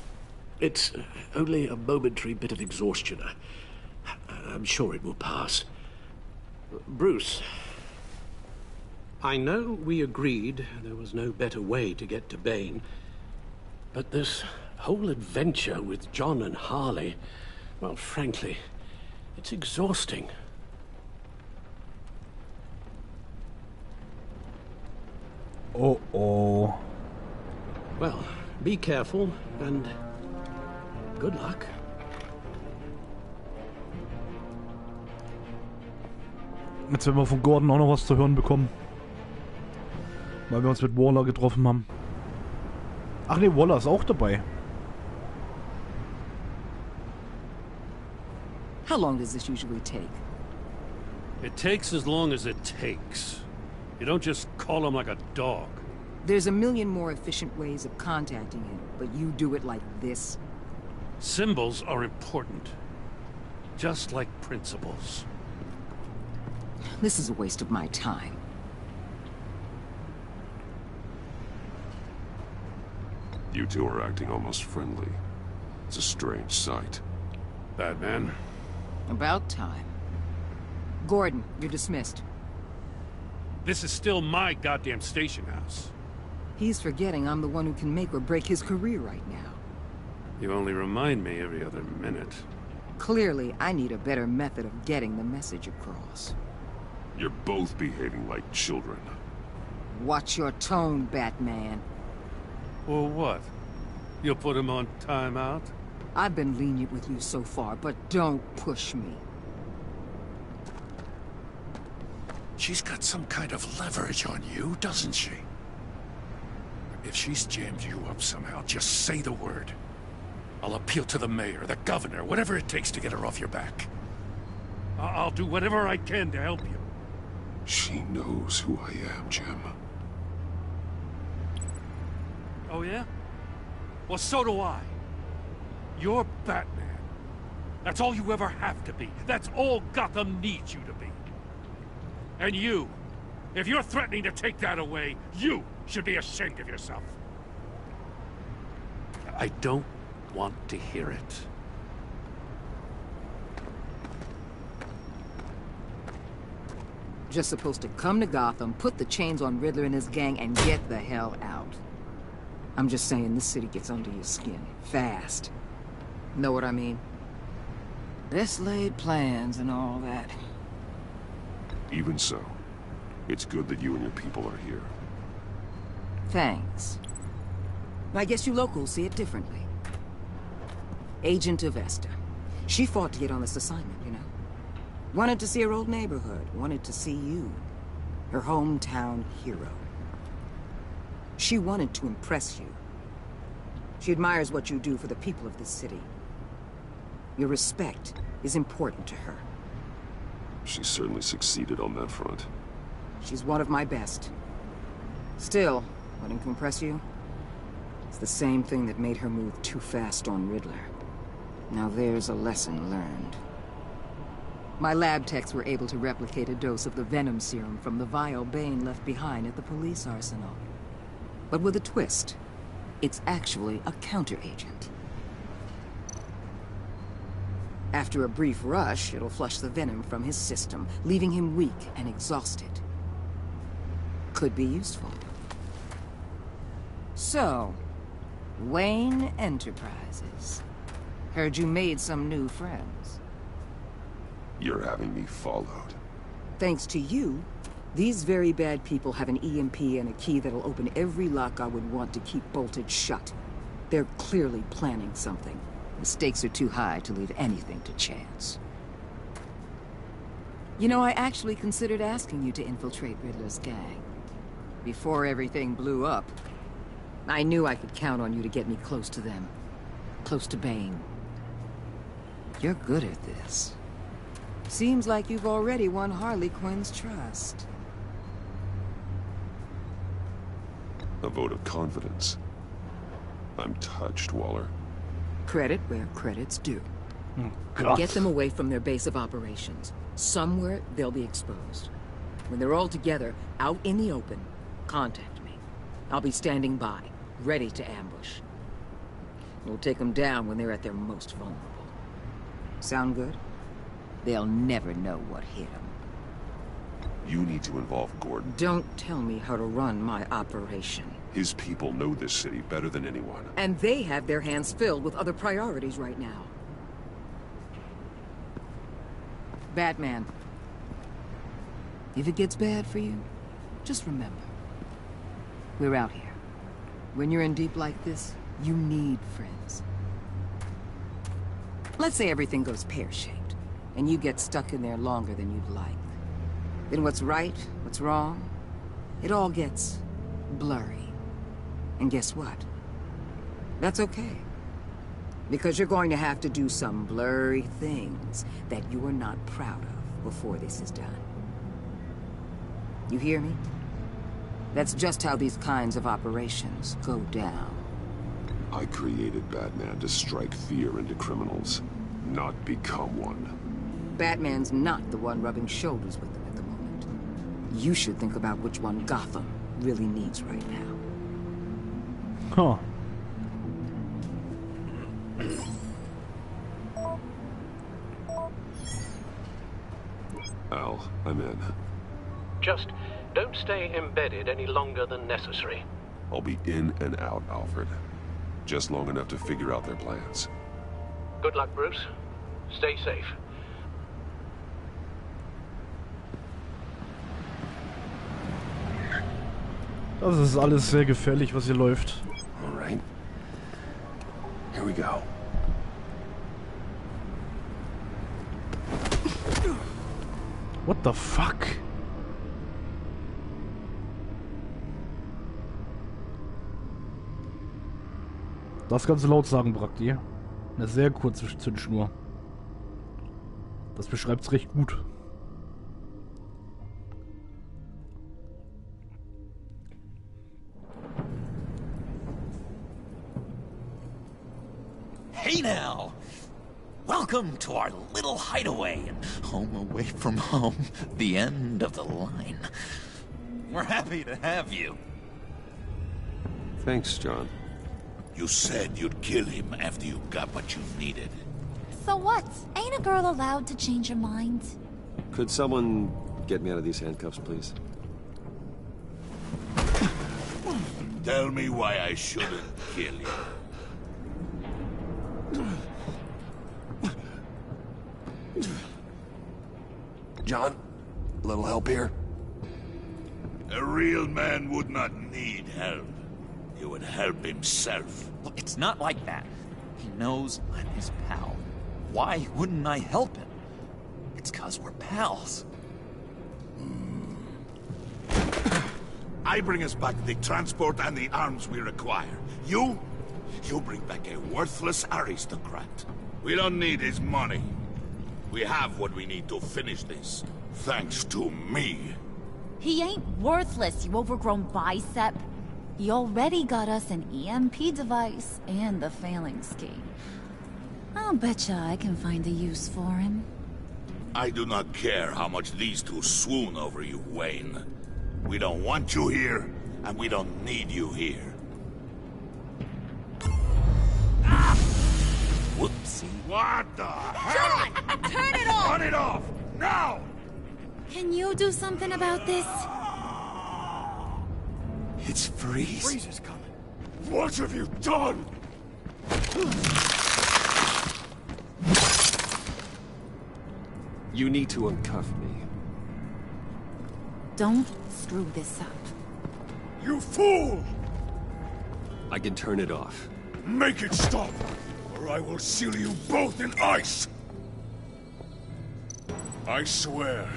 It's only a momentary bit of exhaustion. I'm sure it will pass. Bruce. I know we agreed there was no better way to get to Bane, but this whole adventure with John and Harley, well, frankly, it's exhausting. Oh. Well, be careful, and good luck. Jetzt werden wir von Gordon auch noch was zu hören bekommen. Weil wir uns mit Waller getroffen haben. Ach ne, Waller ist auch dabei. How long does this usually take? It takes as long as it takes. You don't just call him like a dog. There's a million more efficient ways of contacting him, but you do it like this? Symbols are important. Just like principles. This is a waste of my time. You two are acting almost friendly. It's a strange sight. Batman. About time. Gordon, you're dismissed. This is still my goddamn station house. He's forgetting I'm the one who can make or break his career right now. You only remind me every other minute. Clearly, I need a better method of getting the message across. You're both behaving like children. Watch your tone, Batman. Or what? You'll put him on timeout? I've been lenient with you so far, but don't push me. She's got some kind of leverage on you, doesn't she? If she's jammed you up somehow, just say the word. I'll appeal to the mayor, the governor, whatever it takes to get her off your back. I'll do whatever I can to help you. She knows who I am, Jim. Oh, yeah? Well, so do I. You're Batman. That's all you ever have to be. That's all Gotham needs you to be. And you, if you're threatening to take that away, you should be ashamed of yourself. I don't want to hear it. Just supposed to come to Gotham, put the chains on Riddler and his gang, and get the hell out. I'm just saying this city gets under your skin. Fast. Know what I mean? Best laid plans and all that. Even so, it's good that you and your people are here. Thanks. I guess you locals see it differently. Agent Avesta. She fought to get on this assignment, you know? Wanted to see her old neighborhood. Wanted to see you. Her hometown hero. She wanted to impress you. She admires what you do for the people of this city. Your respect is important to her. She certainly succeeded on that front. She's one of my best. Still, wanting to impress you? It's the same thing that made her move too fast on Riddler. Now there's a lesson learned. My lab techs were able to replicate a dose of the venom serum from the vial Bane left behind at the police arsenal. But with a twist. It's actually a counter-agent. After a brief rush, it'll flush the venom from his system, leaving him weak and exhausted. Could be useful. So, Wayne Enterprises. Heard you made some new friends. You're having me followed. Thanks to you, these very bad people have an EMP and a key that'll open every lock I would want to keep bolted shut. They're clearly planning something. The stakes are too high to leave anything to chance. You know, I actually considered asking you to infiltrate Riddler's gang. Before everything blew up, I knew I could count on you to get me close to them. Close to Bane. You're good at this. Seems like you've already won Harley Quinn's trust. A vote of confidence. I'm touched, Waller. Credit where credit's due. Oh, God. Get them away from their base of operations. Somewhere they'll be exposed. When they're all together, out in the open, contact me. I'll be standing by, ready to ambush. We'll take them down when they're at their most vulnerable. Sound good? They'll never know what hit them. You need to involve Gordon. Don't tell me how to run my operation. His people know this city better than anyone. And they have their hands filled with other priorities right now. Batman. If it gets bad for you, just remember. We're out here. When you're in deep like this, you need friends. Let's say everything goes pear-shaped, and you get stuck in there longer than you'd like. Then what's right, what's wrong, it all gets blurry. And guess what? That's okay. Because you're going to have to do some blurry things that you are not proud of before this is done. You hear me? That's just how these kinds of operations go down. I created Batman to strike fear into criminals, not become one. Batman's not the one rubbing shoulders with them at the moment. You should think about which one Gotham really needs right now. Huh. Al, I'm in. Just don't stay embedded any longer than necessary. I'll be in and out, Alfred. Just long enough to figure out their plans. Good luck, Bruce. Stay safe. Das ist alles sehr gefährlich, was hier läuft. Alright. Here we go. What the fuck? Das kannst du laut sagen, Brakti. Eine sehr kurze Zündschnur. Das beschreibt's recht gut. Hey now! Welcome to our little hideaway and home away from home, the end of the line. We're happy to have you. Thanks, John. You said you'd kill him after you got what you needed. So what? Ain't a girl allowed to change her mind? Could someone get me out of these handcuffs, please? Tell me why I shouldn't kill you. John, a little help here? A real man would not need help. He would help himself. Look, it's not like that. He knows I'm his pal. Why wouldn't I help him? It's 'cause we're pals. I bring us back the transport and the arms we require. You bring back a worthless aristocrat. We don't need his money. We have what we need to finish this. Thanks to me. He ain't worthless, you overgrown bicep. He already got us an EMP device and the phalanx key. I'll betcha I can find a use for him. I do not care how much these two swoon over you, Wayne. We don't want you here, and we don't need you here. Whoopsie. What the hell? John! Turn it off! Turn it off! Now! Can you do something about this? It's Freeze. Freeze is coming. What have you done? You need to uncuff me. Don't screw this up. You fool! I can turn it off. Make it stop, or I will seal you both in ice! I swear,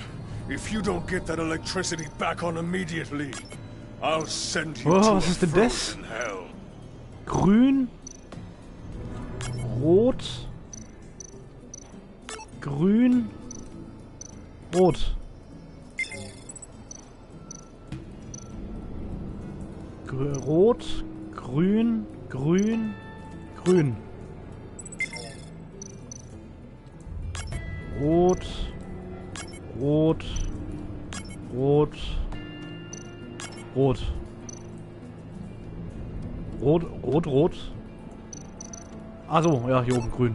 if you don't get that electricity back on immediately, I'll send you to was ist denn das? frozen hell. Grün. Rot. Grün. Rot. Rot. Grün. Grün. Grün. Rot. Rot. Rot. Rot. Rot, rot, rot. Ah so, ja, hier oben grün.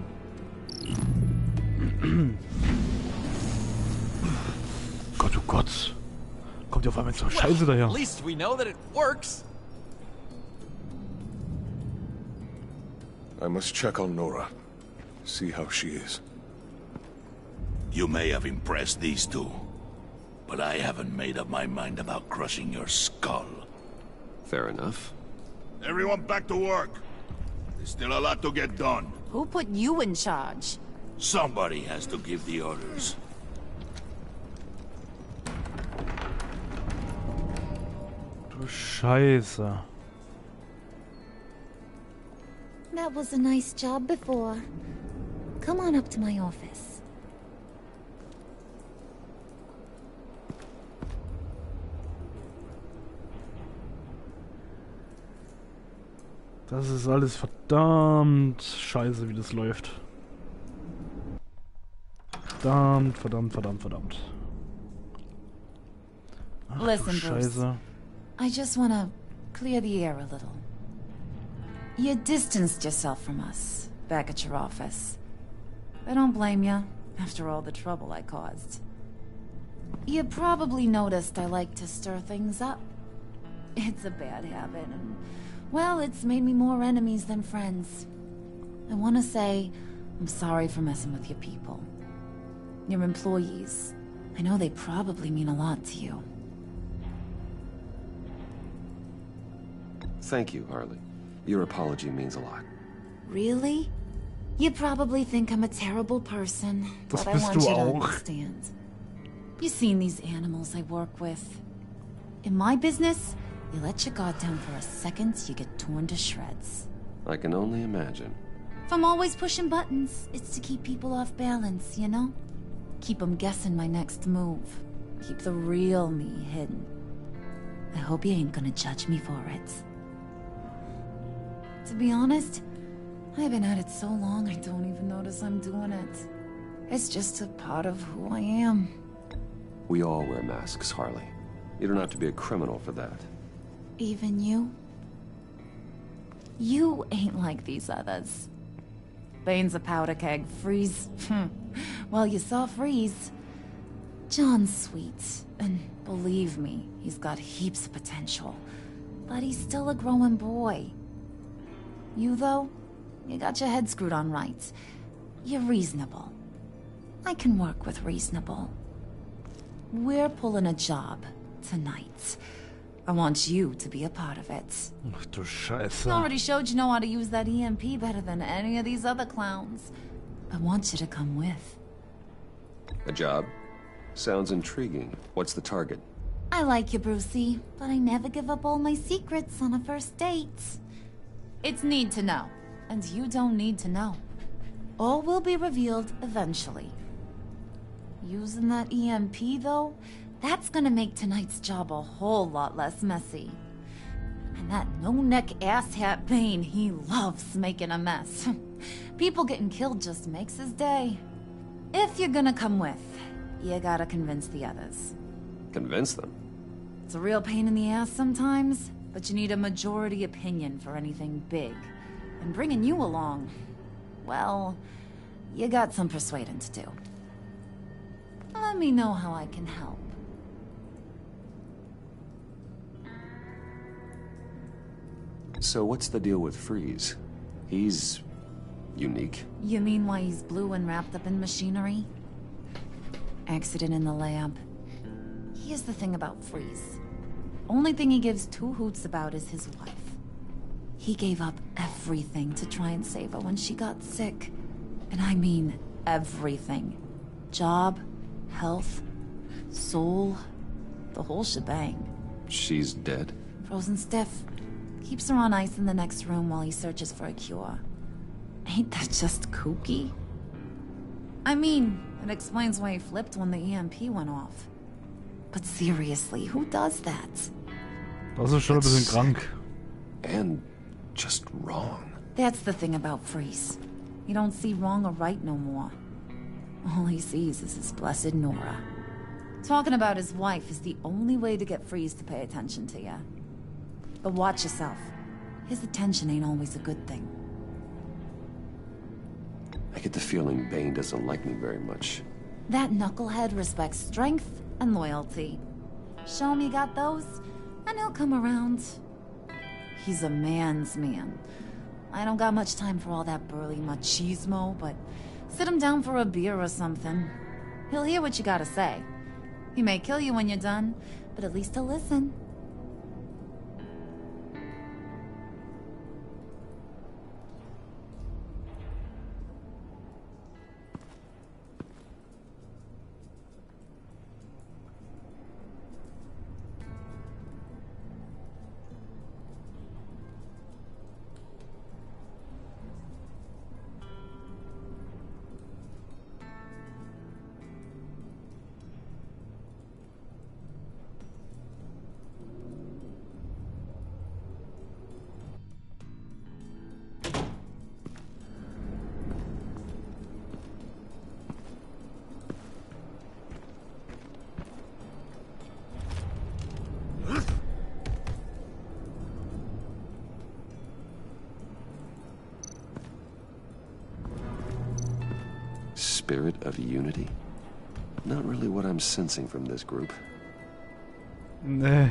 Gott, oh Gott. Kommt ja auf einmal zur Scheiße daher. At least we know that it works. I must check on Nora. See how she is. You may have impressed these two, but I haven't made up my mind about crushing your skull. Fair enough. Everyone back to work. There's still a lot to get done. Who put you in charge? Somebody has to give the orders. Du Scheiße. That was a nice job before. Come on up to my office. Das ist alles verdammt scheiße, wie das läuft. Verdammt, verdammt, verdammt, verdammt. Ach, du Listen, Scheiße. Bruce. I just wanna clear the air a little. You distanced yourself from us back at your office. I don't blame you, after all the trouble I caused. You probably noticed I like to stir things up. It's a bad habit, and, well, it's made me more enemies than friends. I want to say, I'm sorry for messing with your people. Your employees. I know they probably mean a lot to you. Thank you, Harley. Your apology means a lot. Really? You probably think I'm a terrible person, Das but I bist want du you to auch. understand. You've seen these animals I work with. In my business, you let your guard down for a second, you get torn to shreds. I can only imagine. If I'm always pushing buttons, it's to keep people off balance, you know? Keep them guessing my next move. Keep the real me hidden. I hope you ain't gonna judge me for it. To be honest, I've been at it so long I don't even notice I'm doing it. It's just a part of who I am. We all wear masks, Harley. You don't have to be a criminal for that. Even you? You ain't like these others. Bane's a powder keg. Freeze. Well, you saw Freeze. John's sweet, and believe me, he's got heaps of potential. But he's still a growing boy. You, though, you got your head screwed on right. You're reasonable. I can work with reasonable. We're pulling a job tonight. I want you to be a part of it. Ach du Scheiße. You already showed you know how to use that EMP better than any of these other clowns. I want you to come with. A job? Sounds intriguing. What's the target? I like you, Brucey, but I never give up all my secrets on a first date. It's need to know, and you don't need to know. All will be revealed eventually. Using that EMP, though, that's gonna make tonight's job a whole lot less messy. And that no-neck asshat Bane, he loves making a mess. People getting killed just makes his day. If you're gonna come with, you gotta convince the others. Convince them? It's a real pain in the ass sometimes, but you need a majority opinion for anything big. And bringing you along, well, you got some persuading to do. Let me know how I can help. So what's the deal with Freeze? He's unique. You mean why he's blue and wrapped up in machinery? Accident in the lab. Here's the thing about Freeze. Only thing he gives two hoots about is his wife. He gave up everything to try and save her when she got sick. And I mean everything. Job, health, soul, the whole shebang. She's dead? Frozen stiff. Keeps her on ice in the next room while he searches for a cure. Ain't that just kooky? I mean, it explains why he flipped when the EMP went off. But seriously, who does that? Das ist schon ein bisschen krank. And just wrong. That's the thing about Freeze. He don't see wrong or right no more. All he sees is his blessed Nora. Talking about his wife is the only way to get Freeze to pay attention to you. But watch yourself. His attention ain't always a good thing. I get the feeling Bane doesn't like me very much. That knucklehead respects strength and loyalty. Show him you got those, and he'll come around. He's a man's man. I don't got much time for all that burly machismo, but sit him down for a beer or something. He'll hear what you gotta say. He may kill you when you're done, but at least he'll listen. Spirit of unity? Not really what I'm sensing from this group. Nee.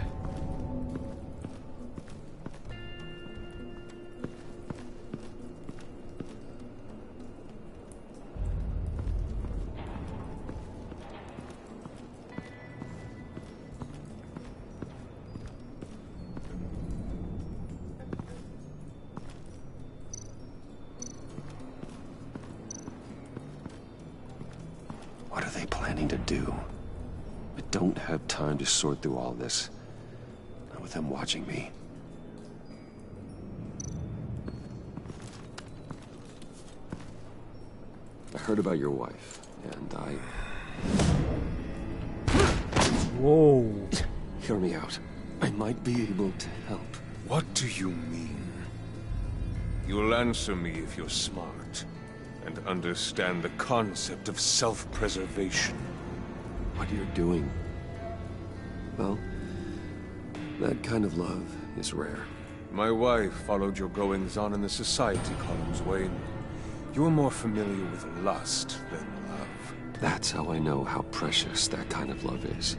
What are they planning to do? I don't have time to sort through all this. Not with them watching me. I heard about your wife, and I... Whoa. Hear me out. I might be able to help. What do you mean? You'll answer me if you're smart and understand the concept of self-preservation. What you're doing, well, that kind of love is rare. My wife followed your goings-on in the society columns, Wayne. You're more familiar with lust than love. That's how I know how precious that kind of love is.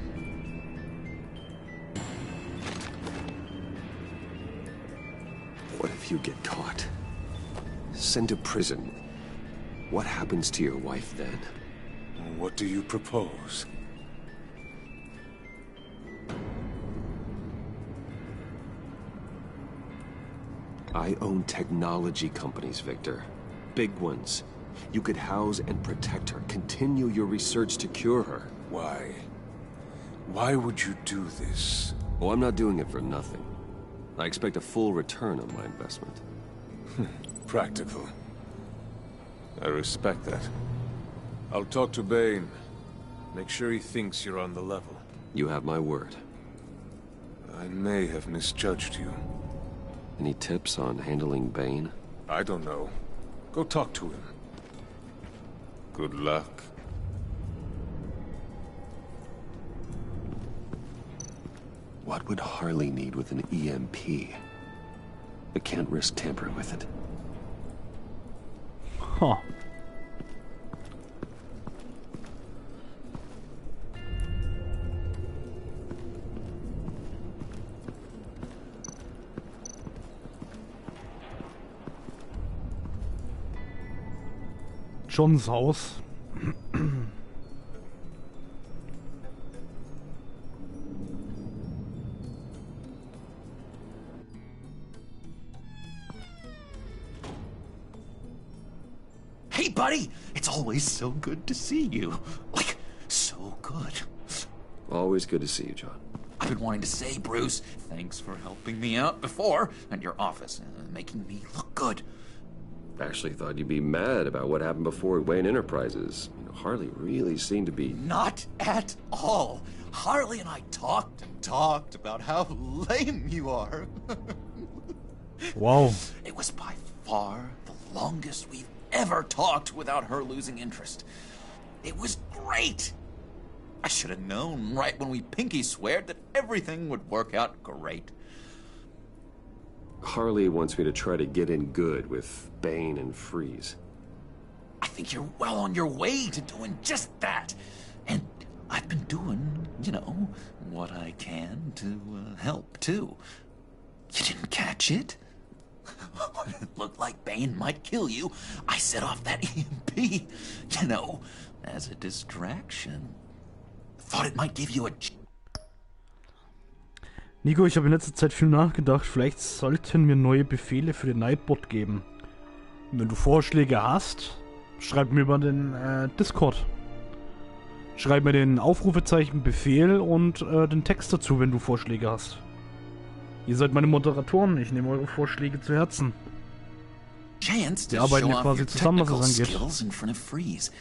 What if you get caught? Sent to prison? What happens to your wife then? What do you propose? I own technology companies, Victor. Big ones. You could house and protect her, continue your research to cure her. Why? Why would you do this? Oh, I'm not doing it for nothing. I expect a full return on my investment. Practical. I respect that. I'll talk to Bane. Make sure he thinks you're on the level. You have my word. I may have misjudged you. Any tips on handling Bane? I don't know. Go talk to him. Good luck. What would Harley need with an EMP? I can't risk tampering with it. Huh. Johns Haus. Hey, buddy! It's always so good to see you. Like, so good. Always good to see you, John. I've been wanting to say, Bruce, thanks for helping me out before, and your office, making me look good. Actually thought you'd be mad about what happened before at Wayne Enterprises. You know, Harley really seemed to be... Not at all. Harley and I talked and talked about how lame you are. Wow. It was by far the longest we've ever talked without her losing interest. It was great. I should have known right when we pinky sweared that everything would work out great. Harley wants me to try to get in good with Bane and Freeze. I think you're well on your way to doing just that. And I've been doing, you know, what I can to help, too. You didn't catch it? When it looked like Bane might kill you, I set off that EMP, you know, as a distraction. Thought it might give you a... Nico, ich habe in letzter Zeit viel nachgedacht. Vielleicht sollten wir neue Befehle für den Nightbot geben. Und wenn du Vorschläge hast, schreib mir über den Discord. Schreib mir den Aufrufezeichen Befehl und den Text dazu, wenn du Vorschläge hast. Ihr seid meine Moderatoren, ich nehme eure Vorschläge zu Herzen. Wir arbeiten ja quasi zusammen, was das angeht.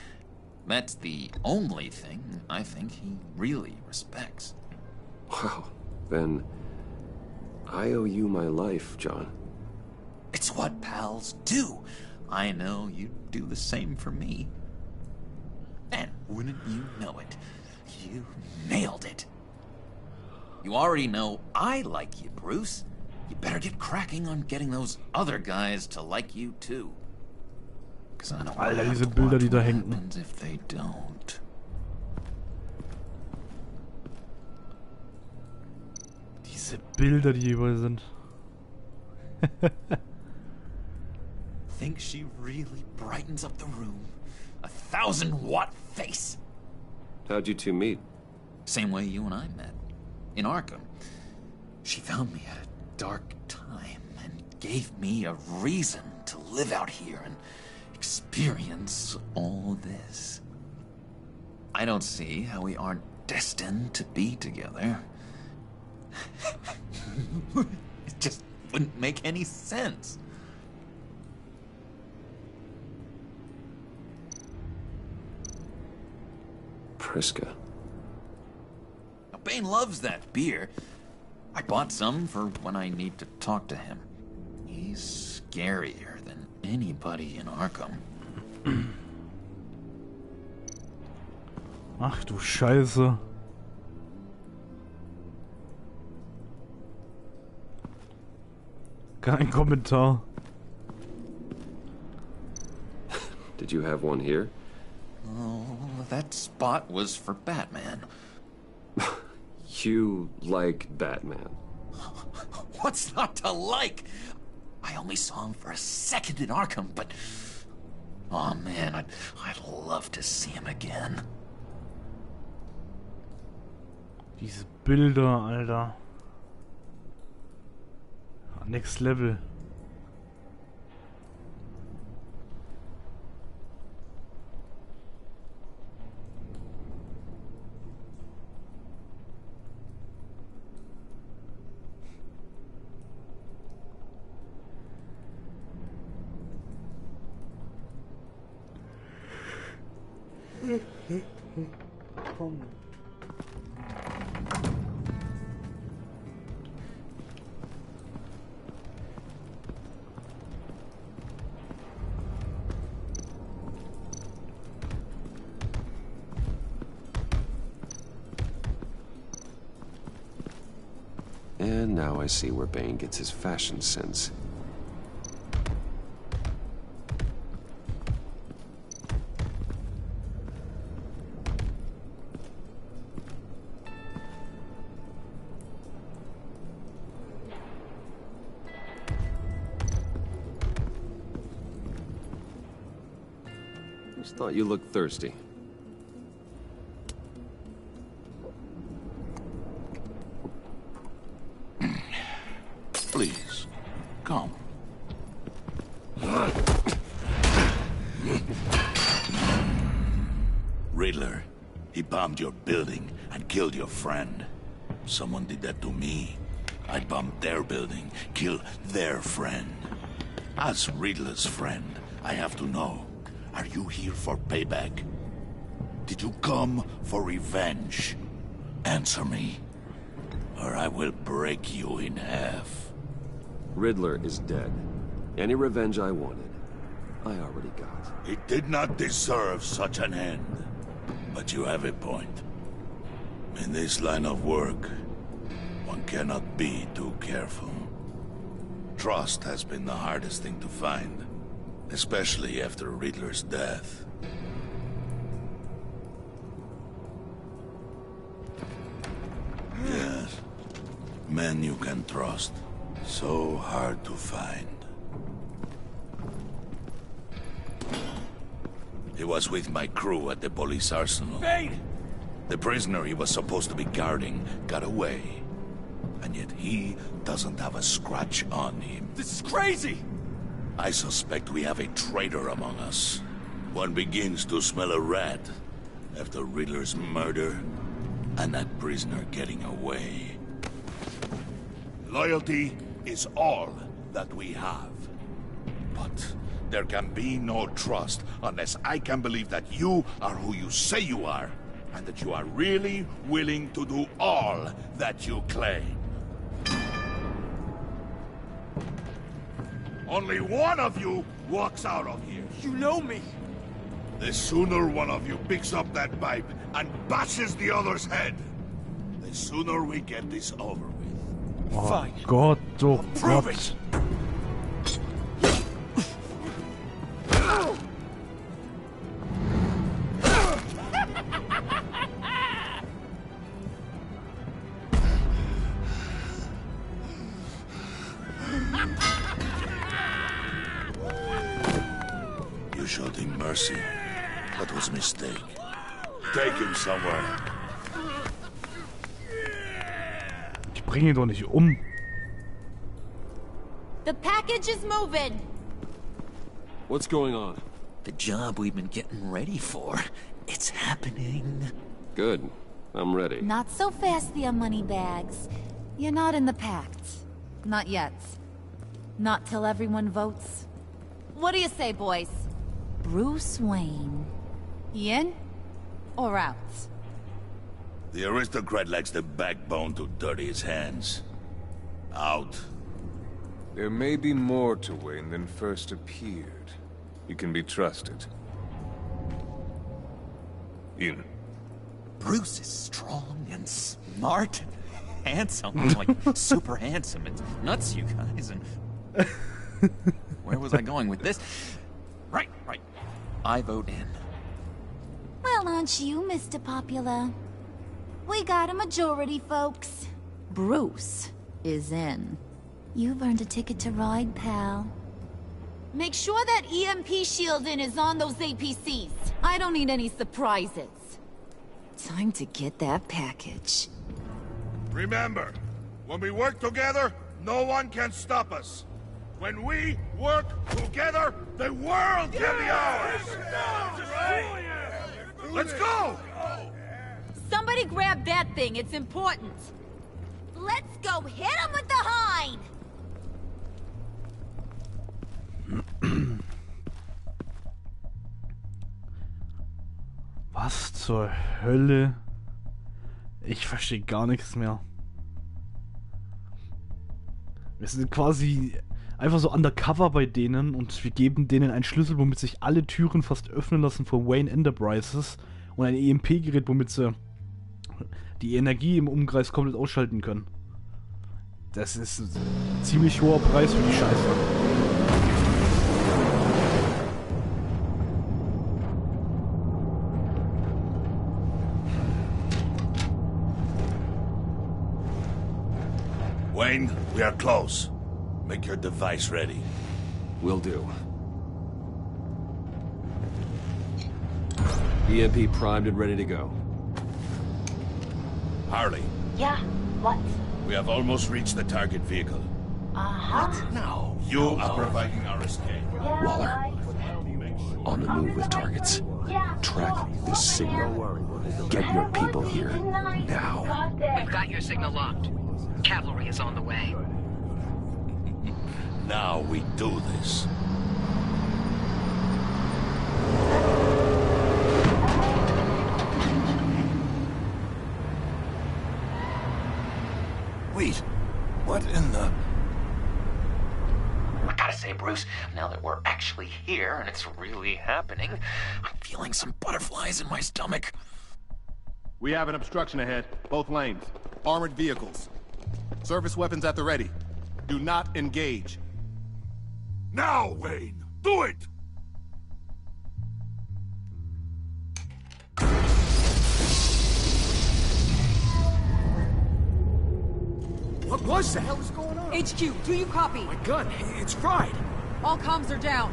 That's the only thing I think he really respects. Wow, then I owe you my life, John. It's what pals do. I know you'd do the same for me. And wouldn't you know it, you nailed it. You already know I like you, Bruce. You better get cracking on getting those other guys to like you too. Alter, diese Bilder, die da hängen. Diese Bilder, die hier überall sind. Think she really brightens up the room. 1,000-watt face. How'd you two meet? Same way you and I met. In Arkham. She found me at a dark time and gave me a reason to live out here and experience all this. I don't see how we aren't destined to be together. It just wouldn't make any sense. Priska. Now, Bane loves that beer. I bought some for when I need to talk to him. He's scarier than anybody in Arkham. Ach du Scheiße. Kein Kommentar. Did you have one here? Oh, that spot was for Batman. You like Batman? What's not to like? I only saw him for a second in Arkham, but... oh man, I'd love to see him again. Diese Bilder, Alter. Next level. Komm. And now I see where Bane gets his fashion sense. Just thought you looked thirsty. Please, come. Riddler, he bombed your building and killed your friend. Someone did that to me. I bombed their building, killed their friend. As Riddler's friend, I have to know, are you here for payback? Did you come for revenge? Answer me, or I will break you in half. Riddler is dead. Any revenge I wanted, I already got. He did not deserve such an end. But you have a point. In this line of work, one cannot be too careful. Trust has been the hardest thing to find, especially after Riddler's death. Yes, men you can trust. So hard to find. He was with my crew at the police arsenal. Bane! The prisoner he was supposed to be guarding got away. And yet he doesn't have a scratch on him. This is crazy! I suspect we have a traitor among us. One begins to smell a rat after Riddler's murder and that prisoner getting away. Loyalty is all that we have. But there can be no trust unless I can believe that you are who you say you are, and that you are really willing to do all that you claim. Only one of you walks out of here. You know me. The sooner one of you picks up that pipe and bashes the other's head, the sooner we get this over with. Oh Fine. Gott, oh Prove Gott. it! You showed him mercy. That was a mistake. Take him somewhere. Ich bringe ihn doch nicht um. The package is moving. What's going on? The job we've been getting ready for, it's happening. Good. I'm ready. Not so fast there, moneybags. You're not in the pact. Not yet. Not till everyone votes. What do you say, boys? Bruce Wayne. In or out? The aristocrat lacks the backbone to dirty his hands. Out. There may be more to Wayne than first appeared. He can be trusted. In. Bruce is strong and smart and handsome. Like, super handsome. It's nuts, you guys. And where was I going with this? Right. I vote in. Well, aren't you, Mr. Popular? We got a majority, folks. Bruce is in. You've earned a ticket to ride, pal. Make sure that EMP shielding is on those APCs. I don't need any surprises. Time to get that package. Remember, when we work together, no one can stop us. When we work together, the world can be ours! Let's go! Somebody grab that thing, it's important. Let's go hit him with the hind! Was zur Hölle? Ich verstehe gar nichts mehr. Wir sind quasi einfach so undercover bei denen und wir geben denen einen Schlüssel, womit sich alle Türen fast öffnen lassen von Wayne Enterprises und ein EMP-Gerät, womit sie die Energie im Umkreis komplett ausschalten können. Das ist ein ziemlich hoher Preis für die Scheiße. Wayne, we are close. Make your device ready. Will do. EMP primed and ready to go. Harley. Yeah, what? We have almost reached the target vehicle. What? No. You are providing our escape. Waller. On the move with targets. Track this signal. Get your people here. Now. We've got your signal locked. Cavalry is on the way. Now we do this. Wait, what in the... I gotta say, Bruce, now that we're actually here and it's really happening, I'm feeling some butterflies in my stomach. We have an obstruction ahead, both lanes. Armored vehicles. Service weapons at the ready. Do not engage. Now, Wayne! Do it! What was that? What was going on? HQ, do you copy? My gun, it's fried. All comms are down.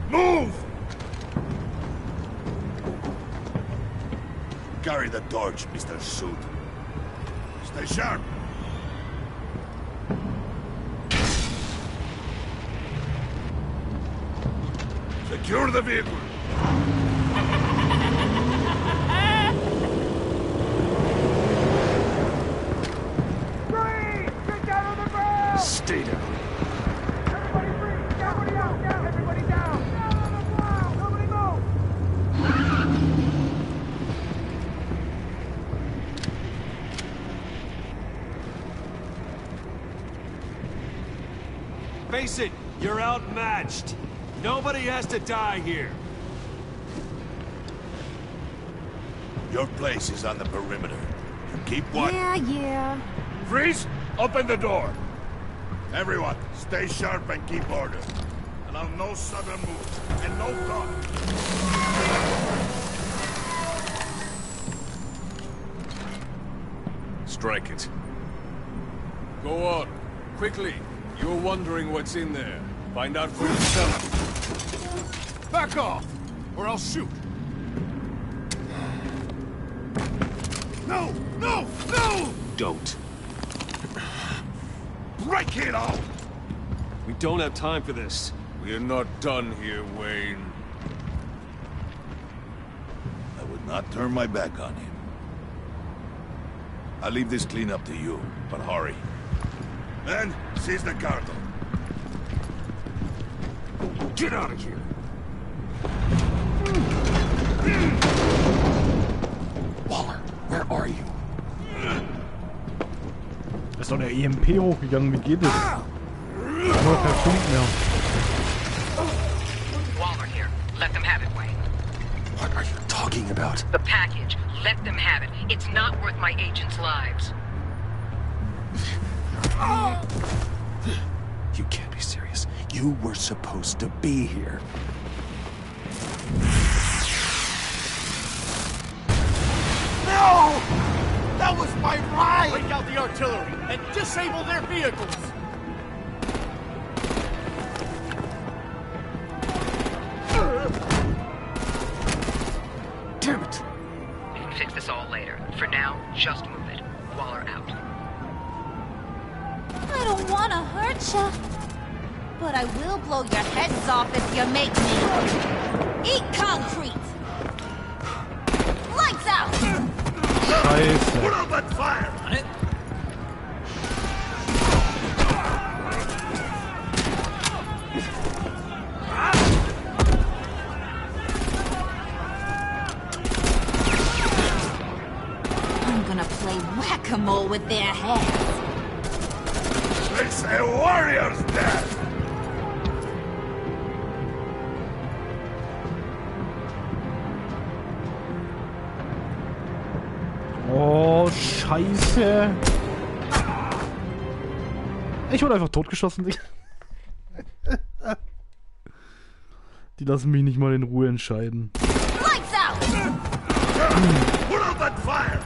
Move! Carry the torch, Mr. Suit. Stay sharp. Secure the vehicle. Get down on the ground! Stay down. Everybody free! Everybody out! Down! Everybody down! Down on the ground! Nobody move! Face it, you're outmatched. Nobody has to die here. Your place is on the perimeter. Keep watch. Yeah. Freeze! Open the door. Everyone, stay sharp and keep order. Allow no sudden moves and no talk. Strike it. Go on. Quickly. You're wondering what's in there. Find out for yourself. Back off, or I'll shoot. No! No! No! Don't. Break it all! We don't have time for this. We are not done here, Wayne. I would not turn my back on him. I'll leave this clean up to you, but hurry. Men, seize the cargo. Get out of here! Waller, where are you? Ist doch der EMP hochgegangen, wie geht das? Aber kein Funk mehr. Waller here. Let them have it, Wayne. What are you talking about? The package. Let them have it. It's not worth my agents' lives. You can't be serious. You were supposed to be here. No! That was my ride! Break out the artillery and disable their vehicles! Damn it! We can fix this all later. For now, just move it. Waller out. I don't want to hurt ya, but I will blow your heads off if you make me. Eat concrete! Lights out! Scheiße. Put up that fire! I'm gonna play whack-a-mole with their heads. It's a warrior's death! Oh, Scheiße. Ich wurde einfach totgeschossen. Die lassen mich nicht mal in Ruhe entscheiden. Lights out! Put up that fire!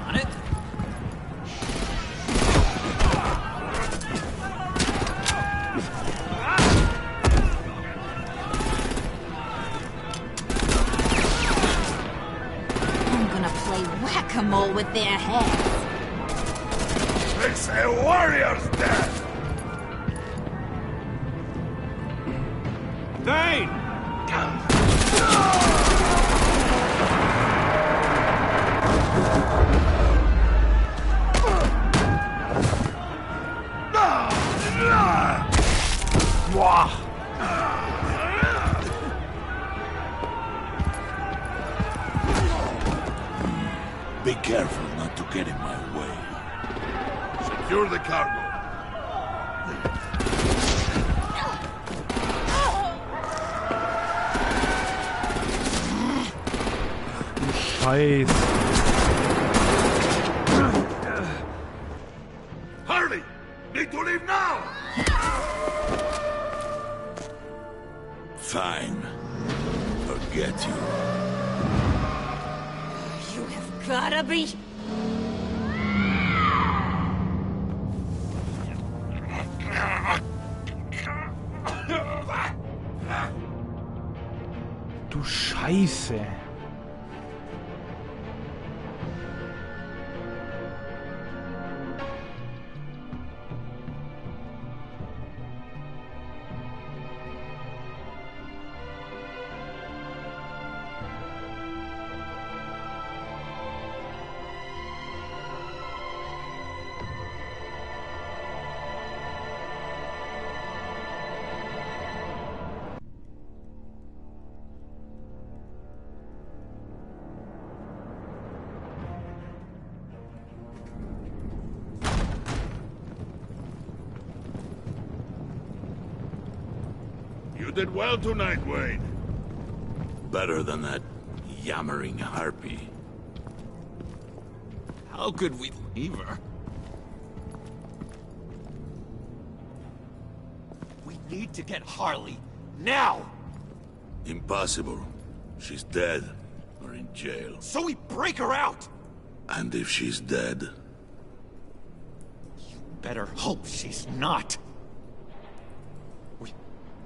Whack-a-mole with their heads. It's a warrior's death! Thane! Be careful not to get in my way. Secure the cargo. Scheiße. Hurry! Need to leave now! Fine. Forget you. You have gotta be... Du Scheiße. You did well tonight, Wayne. Better than that yammering harpy. How could we leave her? We need to get Harley, now! Impossible. She's dead, or in jail. So we break her out! And if she's dead? You better hope she's not.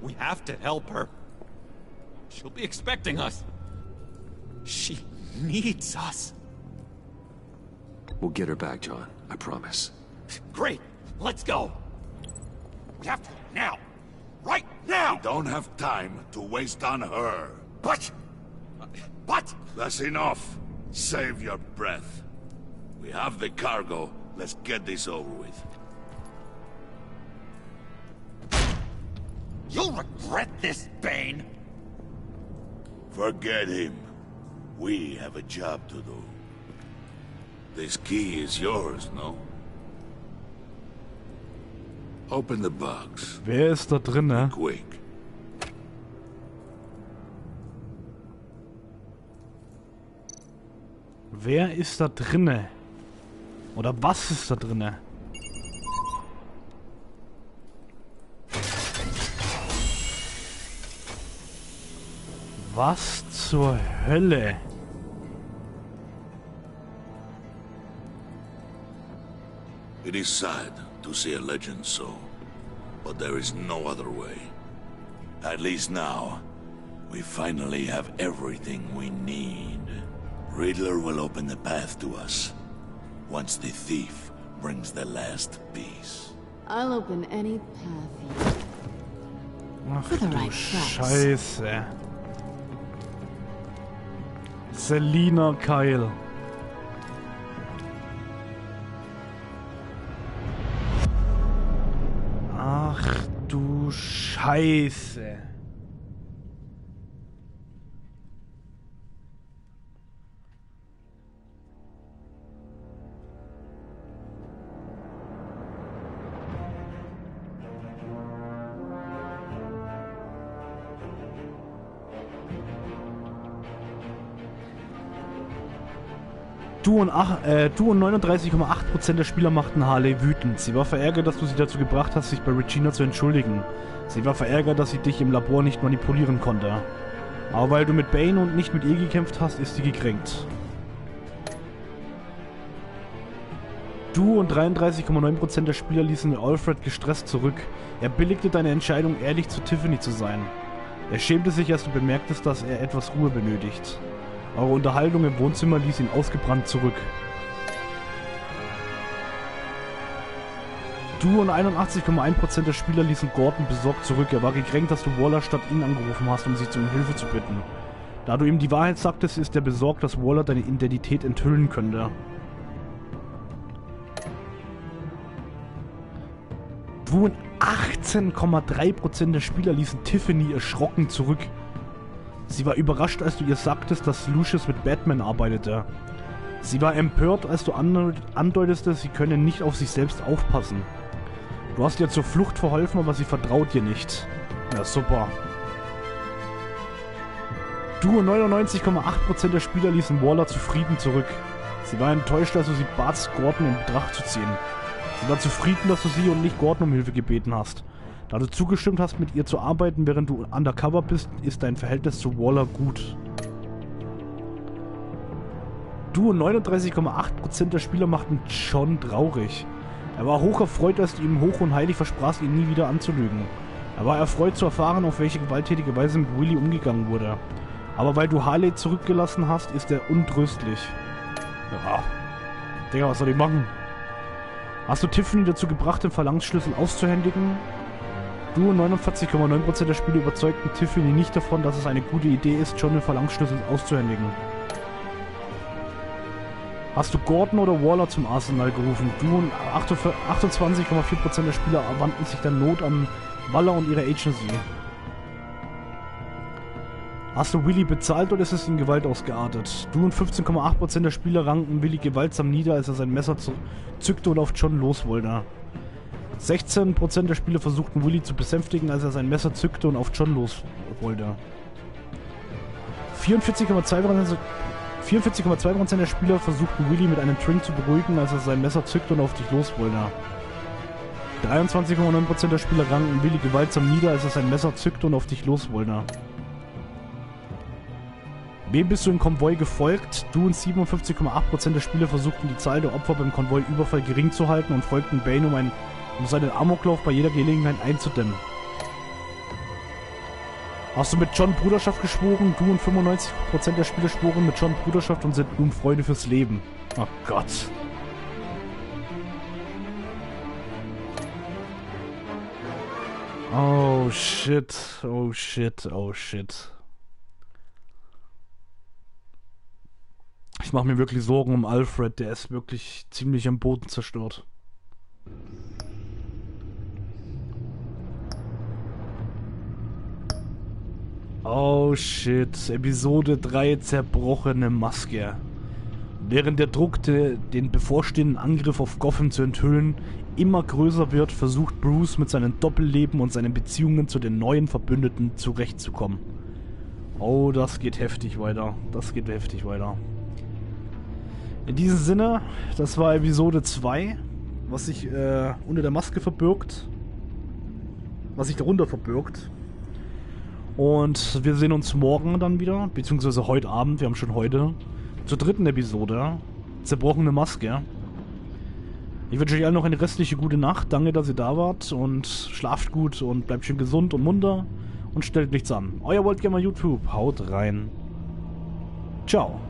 We have to help her. She'll be expecting us. She needs us. We'll get her back, John. I promise. Great. Let's go. We have to now. Right now! We don't have time to waste on her. But... That's enough. Save your breath. We have the cargo. Let's get this over with. You'll regret this, Bane. Forget him. We have a job to do. This key is yours, no? Open the box. Wer ist da drin, ne? Quick. Wer ist da drinne? Oder was ist da drinne? Was zur Hölle? It is sad to see a legend so, but there is no other way. At least now, we finally have everything we need. Riddler will open the path to us, once the thief brings the last piece. I'll open any path Ach for the du right price. Scheiße. Selina Kyle. Ach du Scheiße. Du und 39,8% der Spieler machten Harley wütend. Sie war verärgert, dass du sie dazu gebracht hast, sich bei Regina zu entschuldigen. Sie war verärgert, dass sie dich im Labor nicht manipulieren konnte. Aber weil du mit Bane und nicht mit ihr gekämpft hast, ist sie gekränkt. Du und 33,9% der Spieler ließen Alfred gestresst zurück. Er billigte deine Entscheidung, ehrlich zu Tiffany zu sein. Er schämte sich, als du bemerktest, dass er etwas Ruhe benötigt. Eure Unterhaltung im Wohnzimmer ließ ihn ausgebrannt zurück. Du und 81,1% der Spieler ließen Gordon besorgt zurück. Er war gekränkt, dass du Waller statt ihn angerufen hast, um sie um Hilfe zu bitten. Da du ihm die Wahrheit sagtest, ist er besorgt, dass Waller deine Identität enthüllen könnte. Du und 18,3% der Spieler ließen Tiffany erschrocken zurück. Sie war überrascht, als du ihr sagtest, dass Lucius mit Batman arbeitete. Sie war empört, als du andeutest, sie könne nicht auf sich selbst aufpassen. Du hast ihr zur Flucht verholfen, aber sie vertraut dir nicht. Ja, super. Du und 99,8% der Spieler ließen Waller zufrieden zurück. Sie war enttäuscht, als du sie batst, Gordon in Betracht zu ziehen. Sie war zufrieden, dass du sie und nicht Gordon um Hilfe gebeten hast. Da du zugestimmt hast, mit ihr zu arbeiten, während du undercover bist, ist dein Verhältnis zu Waller gut. Du und 39,8% der Spieler machten John traurig. Er war hoch erfreut, als du ihm hoch und heilig versprachst, ihn nie wieder anzulügen. Er war erfreut zu erfahren, auf welche gewalttätige Weise mit Willy umgegangen wurde. Aber weil du Harley zurückgelassen hast, ist er untröstlich. Ja. Digga, was soll ich machen? Hast du Tiffany dazu gebracht, den Verlangsschlüssel auszuhändigen? Du und 49,9% der Spieler überzeugten Tiffany nicht davon, dass es eine gute Idee ist, John den Verlangsschlüssel auszuhändigen. Hast du Gordon oder Waller zum Arsenal gerufen? Du und 28,4% der Spieler wandten sich der Not an Waller und ihre Agency. Hast du Willy bezahlt oder ist es in Gewalt ausgeartet? Du und 15,8% der Spieler rankten Willy gewaltsam nieder, als er sein Messer zückte und auf John los wollte. 16% der Spieler versuchten Willy zu besänftigen, als er sein Messer zückte und auf John los wollte. 44,2% der Spieler versuchten Willy mit einem Drink zu beruhigen, als er sein Messer zückte und auf dich los wollte. 23,9% der Spieler rankten Willy gewaltsam nieder, als er sein Messer zückte und auf dich los wollte. Wem bist du im Konvoi gefolgt? Du und 57,8% der Spieler versuchten die Zahl der Opfer beim Konvoi-Überfall gering zu halten und folgten Bane, um seinen Amoklauf bei jeder Gelegenheit einzudämmen. Hast du mit John Bruderschaft geschworen? Du und 95% der Spieler schworen mit John Bruderschaft und sind nun Freunde fürs Leben. Oh Gott. Oh shit, oh shit, oh shit. Ich mache mir wirklich Sorgen um Alfred, der ist wirklich ziemlich am Boden zerstört. Oh shit, Episode 3, zerbrochene Maske. Während der Druck, den bevorstehenden Angriff auf Gotham zu enthüllen, immer größer wird, versucht Bruce mit seinem Doppelleben und seinen Beziehungen zu den neuen Verbündeten zurechtzukommen. Oh, das geht heftig weiter. Das geht heftig weiter. In diesem Sinne, das war Episode 2, was sich unter der Maske verbirgt. Was sich darunter verbirgt. Und wir sehen uns morgen dann wieder, beziehungsweise heute Abend, wir haben schon heute, zur dritten Episode, zerbrochene Maske. Ich wünsche euch allen noch eine restliche gute Nacht, danke, dass ihr da wart und schlaft gut und bleibt schön gesund und munter und stellt nichts an. Euer VaultgamerYT, haut rein. Ciao.